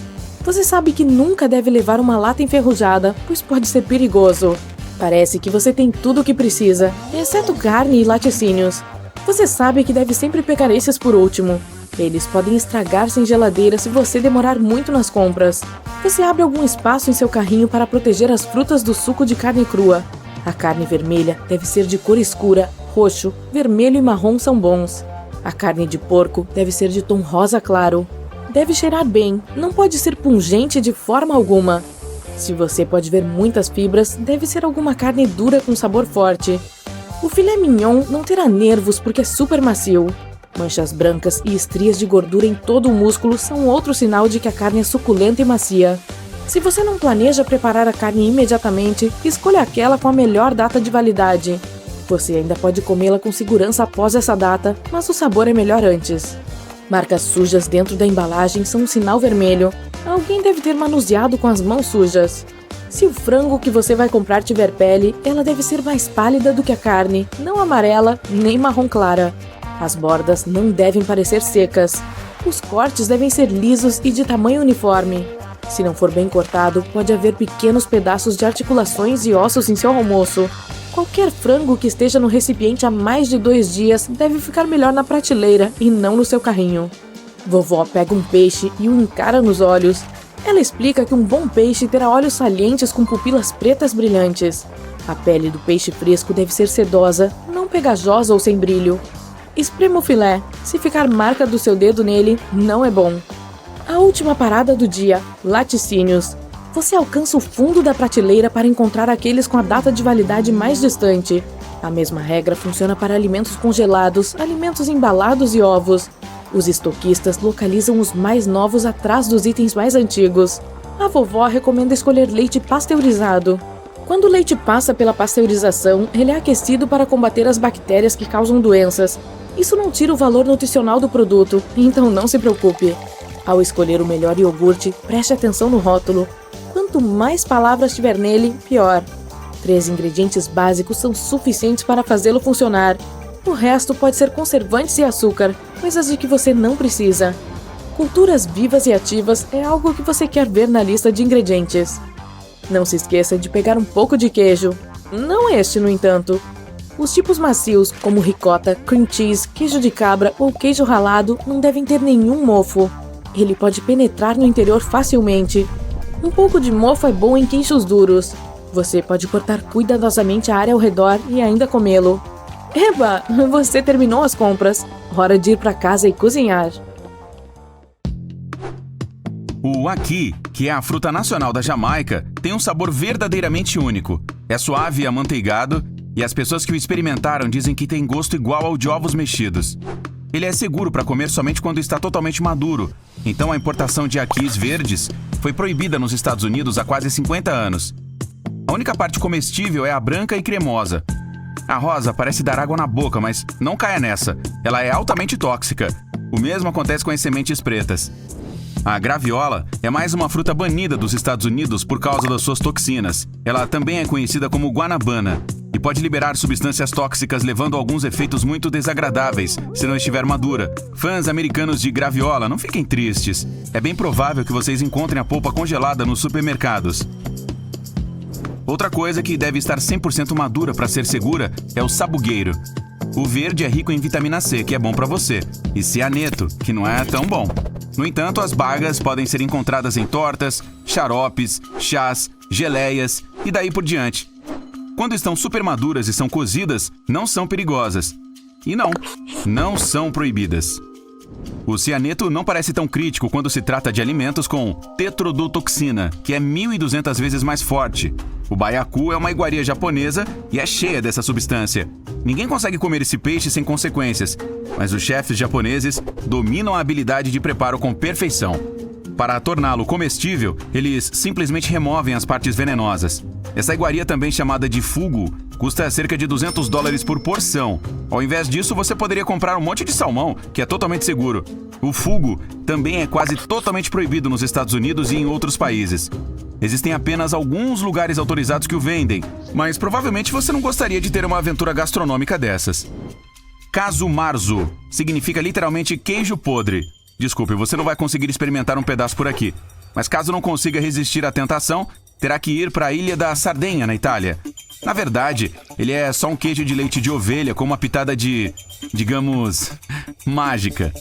Você sabe que nunca deve levar uma lata enferrujada, pois pode ser perigoso. Parece que você tem tudo o que precisa, exceto carne e laticínios. Você sabe que deve sempre pegar esses por último. Eles podem estragar-se em geladeira se você demorar muito nas compras. Você abre algum espaço em seu carrinho para proteger as frutas do suco de carne crua. A carne vermelha deve ser de cor escura, roxo, vermelho e marrom são bons. A carne de porco deve ser de tom rosa claro. Deve cheirar bem, não pode ser pungente de forma alguma. Se você pode ver muitas fibras, deve ser alguma carne dura com sabor forte. O filé mignon não terá nervos porque é super macio. Manchas brancas e estrias de gordura em todo o músculo são outro sinal de que a carne é suculenta e macia. Se você não planeja preparar a carne imediatamente, escolha aquela com a melhor data de validade. Você ainda pode comê-la com segurança após essa data, mas o sabor é melhor antes. Marcas sujas dentro da embalagem são um sinal vermelho. Alguém deve ter manuseado com as mãos sujas. Se o frango que você vai comprar tiver pele, ela deve ser mais pálida do que a carne, não amarela nem marrom clara. As bordas não devem parecer secas. Os cortes devem ser lisos e de tamanho uniforme. Se não for bem cortado, pode haver pequenos pedaços de articulações e ossos em seu almoço. Qualquer frango que esteja no recipiente há mais de 2 dias deve ficar melhor na prateleira e não no seu carrinho. Vovó pega um peixe e o encara nos olhos. Ela explica que um bom peixe terá olhos salientes com pupilas pretas brilhantes. A pele do peixe fresco deve ser sedosa, não pegajosa ou sem brilho. Esprema o filé. Se ficar marca do seu dedo nele, não é bom. A última parada do dia, laticínios. Você alcança o fundo da prateleira para encontrar aqueles com a data de validade mais distante. A mesma regra funciona para alimentos congelados, alimentos embalados e ovos. Os estoquistas localizam os mais novos atrás dos itens mais antigos. A vovó recomenda escolher leite pasteurizado. Quando o leite passa pela pasteurização, ele é aquecido para combater as bactérias que causam doenças. Isso não tira o valor nutricional do produto, então não se preocupe. Ao escolher o melhor iogurte, preste atenção no rótulo. Quanto mais palavras tiver nele, pior. 3 ingredientes básicos são suficientes para fazê-lo funcionar. O resto pode ser conservantes e açúcar, coisas de que você não precisa. Culturas vivas e ativas é algo que você quer ver na lista de ingredientes. Não se esqueça de pegar um pouco de queijo. Não este, no entanto. Os tipos macios, como ricota, cream cheese, queijo de cabra ou queijo ralado, não devem ter nenhum mofo. Ele pode penetrar no interior facilmente. Um pouco de mofo é bom em queijos duros. Você pode cortar cuidadosamente a área ao redor e ainda comê-lo. Eba! Você terminou as compras. Hora de ir para casa e cozinhar. O aqui, que é a fruta nacional da Jamaica, tem tem um sabor verdadeiramente único. É suave e amanteigado, e as pessoas que o experimentaram dizem que tem gosto igual ao de ovos mexidos. Ele é seguro para comer somente quando está totalmente maduro, então a importação de aquis verdes foi proibida nos Estados Unidos há quase 50 anos. A única parte comestível é a branca e cremosa. A rosa parece dar água na boca, mas não caia nessa. Ela é altamente tóxica. O mesmo acontece com as sementes pretas. A graviola é mais uma fruta banida dos Estados Unidos por causa das suas toxinas. Ela também é conhecida como guanabana e pode liberar substâncias tóxicas, levando a alguns efeitos muito desagradáveis se não estiver madura. Fãs americanos de graviola, não fiquem tristes. É bem provável que vocês encontrem a polpa congelada nos supermercados. Outra coisa que deve estar 100% madura para ser segura é o sabugueiro. O verde é rico em vitamina C, que é bom para você, e cianeto, que não é tão bom. No entanto, as bagas podem ser encontradas em tortas, xaropes, chás, geleias e daí por diante. Quando estão super maduras e são cozidas, não são perigosas. E não são proibidas. O cianeto não parece tão crítico quando se trata de alimentos com tetrodotoxina, que é 1.200 vezes mais forte. O baiacu é uma iguaria japonesa e é cheia dessa substância. Ninguém consegue comer esse peixe sem consequências, mas os chefes japoneses dominam a habilidade de preparo com perfeição. Para torná-lo comestível, eles simplesmente removem as partes venenosas. Essa iguaria, também chamada de fugu, custa cerca de $200 por porção. Ao invés disso, você poderia comprar um monte de salmão, que é totalmente seguro. O fugu também é quase totalmente proibido nos Estados Unidos e em outros países. Existem apenas alguns lugares autorizados que o vendem, mas provavelmente você não gostaria de ter uma aventura gastronômica dessas. Casu marzu significa literalmente queijo podre. Desculpe, você não vai conseguir experimentar um pedaço por aqui. Mas caso não consiga resistir à tentação, terá que ir para a Ilha da Sardenha, na Itália. Na verdade, ele é só um queijo de leite de ovelha com uma pitada de, digamos, mágica.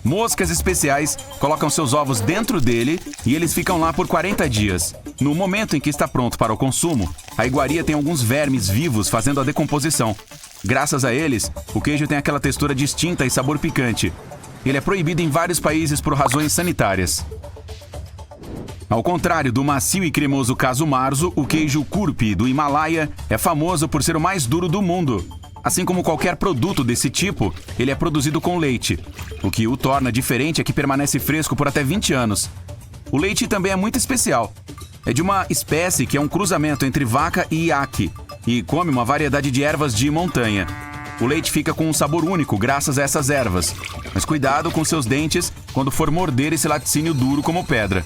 Moscas especiais colocam seus ovos dentro dele e eles ficam lá por 40 dias. No momento em que está pronto para o consumo, a iguaria tem alguns vermes vivos fazendo a decomposição. Graças a eles, o queijo tem aquela textura distinta e sabor picante. Ele é proibido em vários países por razões sanitárias. Ao contrário do macio e cremoso casu marzu, o queijo Kurpi do Himalaia é famoso por ser o mais duro do mundo. Assim como qualquer produto desse tipo, ele é produzido com leite. O que o torna diferente é que permanece fresco por até 20 anos. O leite também é muito especial. É de uma espécie que é um cruzamento entre vaca e iaque e come uma variedade de ervas de montanha. O leite fica com um sabor único graças a essas ervas. Mas cuidado com seus dentes quando for morder esse laticínio duro como pedra.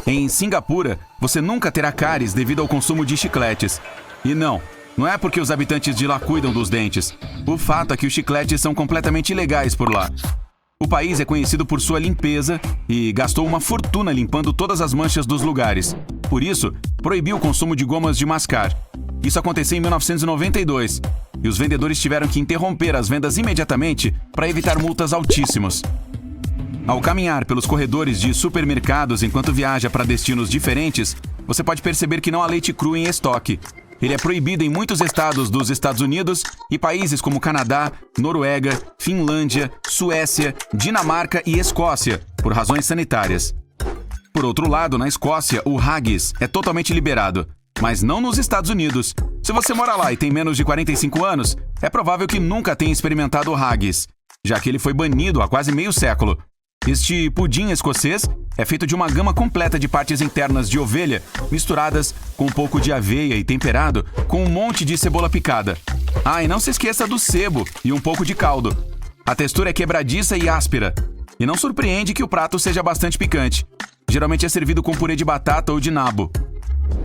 Em Singapura, você nunca terá cáries devido ao consumo de chicletes. E não é porque os habitantes de lá cuidam dos dentes. O fato é que os chicletes são completamente ilegais por lá. O país é conhecido por sua limpeza e gastou uma fortuna limpando todas as manchas dos lugares. Por isso, proibiu o consumo de gomas de mascar. Isso aconteceu em 1992 e os vendedores tiveram que interromper as vendas imediatamente para evitar multas altíssimas. Ao caminhar pelos corredores de supermercados enquanto viaja para destinos diferentes, você pode perceber que não há leite cru em estoque. Ele é proibido em muitos estados dos Estados Unidos e países como Canadá, Noruega, Finlândia, Suécia, Dinamarca e Escócia, por razões sanitárias. Por outro lado, na Escócia, o haggis é totalmente liberado, mas não nos Estados Unidos. Se você mora lá e tem menos de 45 anos, é provável que nunca tenha experimentado o haggis, já que ele foi banido há quase meio século. Este pudim escocês é feito de uma gama completa de partes internas de ovelha, misturadas com um pouco de aveia e temperado com um monte de cebola picada. Ah, e não se esqueça do sebo e um pouco de caldo. A textura é quebradiça e áspera. E não surpreende que o prato seja bastante picante. Geralmente é servido com purê de batata ou de nabo.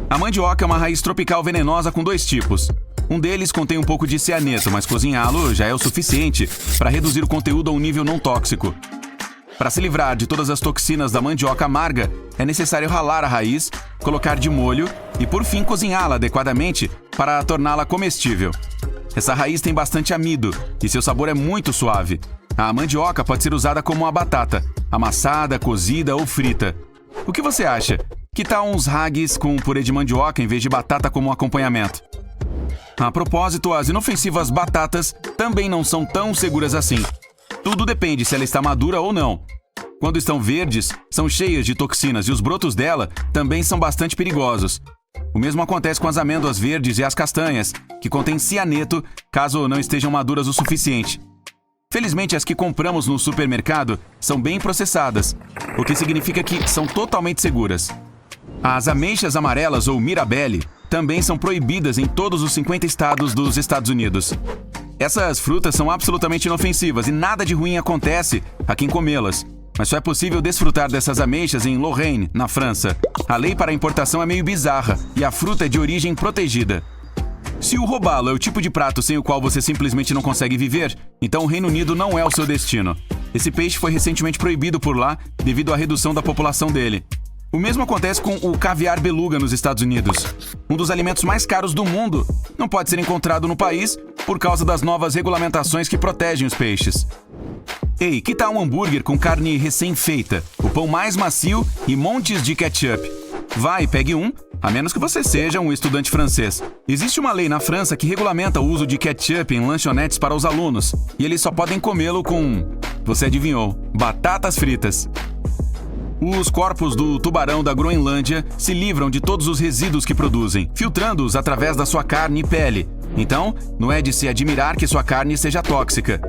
A mandioca é uma raiz tropical venenosa com dois tipos. Um deles contém um pouco de cianeto, mas cozinhá-lo já é o suficiente para reduzir o conteúdo a um nível não tóxico. Para se livrar de todas as toxinas da mandioca amarga, é necessário ralar a raiz, colocar de molho e, por fim, cozinhá-la adequadamente para torná-la comestível. Essa raiz tem bastante amido e seu sabor é muito suave. A mandioca pode ser usada como uma batata, amassada, cozida ou frita. O que você acha? Que tal uns haggis com purê de mandioca em vez de batata como acompanhamento? A propósito, as inofensivas batatas também não são tão seguras assim. Tudo depende se ela está madura ou não. Quando estão verdes, são cheias de toxinas e os brotos dela também são bastante perigosos. O mesmo acontece com as amêndoas verdes e as castanhas, que contêm cianeto caso não estejam maduras o suficiente. Felizmente, as que compramos no supermercado são bem processadas, o que significa que são totalmente seguras. As ameixas amarelas ou mirabelle também são proibidas em todos os 50 estados dos Estados Unidos. Essas frutas são absolutamente inofensivas e nada de ruim acontece a quem comê-las. Mas só é possível desfrutar dessas ameixas em Lorraine, na França. A lei para a importação é meio bizarra e a fruta é de origem protegida. Se o robalo é o tipo de prato sem o qual você simplesmente não consegue viver, então o Reino Unido não é o seu destino. Esse peixe foi recentemente proibido por lá devido à redução da população dele. O mesmo acontece com o caviar beluga nos Estados Unidos. Um dos alimentos mais caros do mundo não pode ser encontrado no país por causa das novas regulamentações que protegem os peixes. Ei, que tal um hambúrguer com carne recém-feita, o pão mais macio e montes de ketchup? Vai, pegue um, a menos que você seja um estudante francês. Existe uma lei na França que regulamenta o uso de ketchup em lanchonetes para os alunos, e eles só podem comê-lo com, você adivinhou, batatas fritas. Os corpos do tubarão da Groenlândia se livram de todos os resíduos que produzem, filtrando-os através da sua carne e pele. Então, não é de se admirar que sua carne seja tóxica.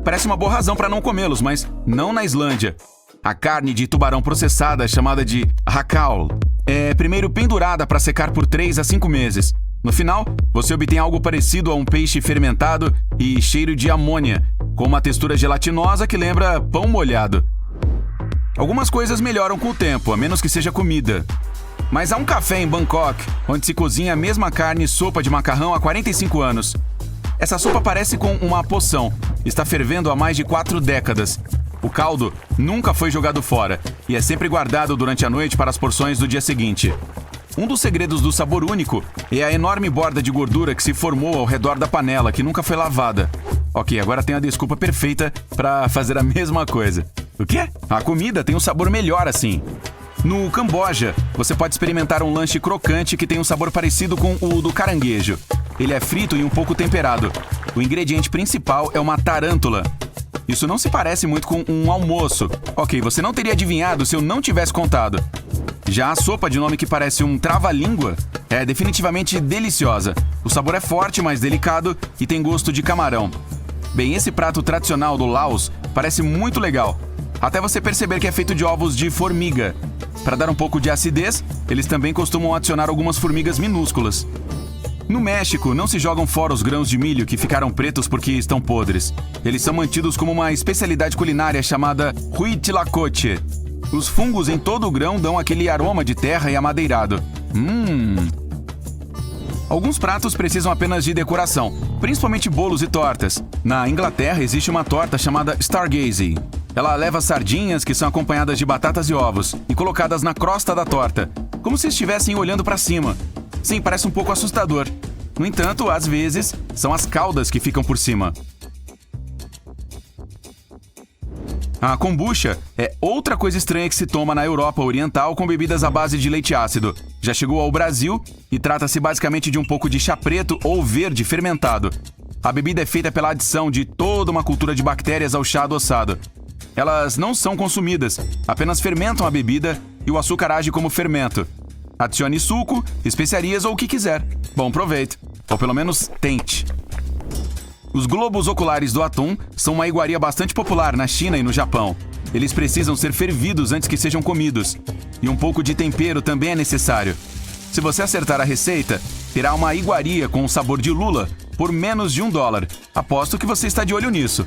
Parece uma boa razão para não comê-los, mas não na Islândia. A carne de tubarão processada, chamada de hakal, é primeiro pendurada para secar por 3 a 5 meses. No final, você obtém algo parecido a um peixe fermentado e cheiro de amônia, com uma textura gelatinosa que lembra pão molhado. Algumas coisas melhoram com o tempo, a menos que seja comida. Mas há um café em Bangkok, onde se cozinha a mesma carne e sopa de macarrão há 45 anos. Essa sopa parece com uma poção. Está fervendo há mais de 4 décadas. O caldo nunca foi jogado fora e é sempre guardado durante a noite para as porções do dia seguinte. Um dos segredos do sabor único é a enorme borda de gordura que se formou ao redor da panela, que nunca foi lavada. Ok, agora tem a desculpa perfeita para fazer a mesma coisa. O quê? A comida tem um sabor melhor assim. No Camboja, você pode experimentar um lanche crocante que tem um sabor parecido com o do caranguejo. Ele é frito e um pouco temperado. O ingrediente principal é uma tarântula. Isso não se parece muito com um almoço. Ok, você não teria adivinhado se eu não tivesse contado. Já a sopa de nome que parece um trava-língua é definitivamente deliciosa. O sabor é forte, mas delicado e tem gosto de camarão. Bem, esse prato tradicional do Laos parece muito legal. Até você perceber que é feito de ovos de formiga. Para dar um pouco de acidez, eles também costumam adicionar algumas formigas minúsculas. No México, não se jogam fora os grãos de milho que ficaram pretos porque estão podres. Eles são mantidos como uma especialidade culinária chamada huitlacoche. Os fungos em todo o grão dão aquele aroma de terra e amadeirado. Alguns pratos precisam apenas de decoração, principalmente bolos e tortas. Na Inglaterra, existe uma torta chamada Stargazy. Ela leva sardinhas que são acompanhadas de batatas e ovos e colocadas na crosta da torta, como se estivessem olhando para cima. Sim, parece um pouco assustador. No entanto, às vezes, são as caldas que ficam por cima. A kombucha é outra coisa estranha que se toma na Europa Oriental com bebidas à base de leite ácido. Já chegou ao Brasil e trata-se basicamente de um pouco de chá preto ou verde fermentado. A bebida é feita pela adição de toda uma cultura de bactérias ao chá adoçado. Elas não são consumidas, apenas fermentam a bebida e o açúcar age como fermento. Adicione suco, especiarias ou o que quiser. Bom proveito. Ou pelo menos tente. Os globos oculares do atum são uma iguaria bastante popular na China e no Japão. Eles precisam ser fervidos antes que sejam comidos. E um pouco de tempero também é necessário. Se você acertar a receita, terá uma iguaria com o sabor de lula por menos de $1. Aposto que você está de olho nisso.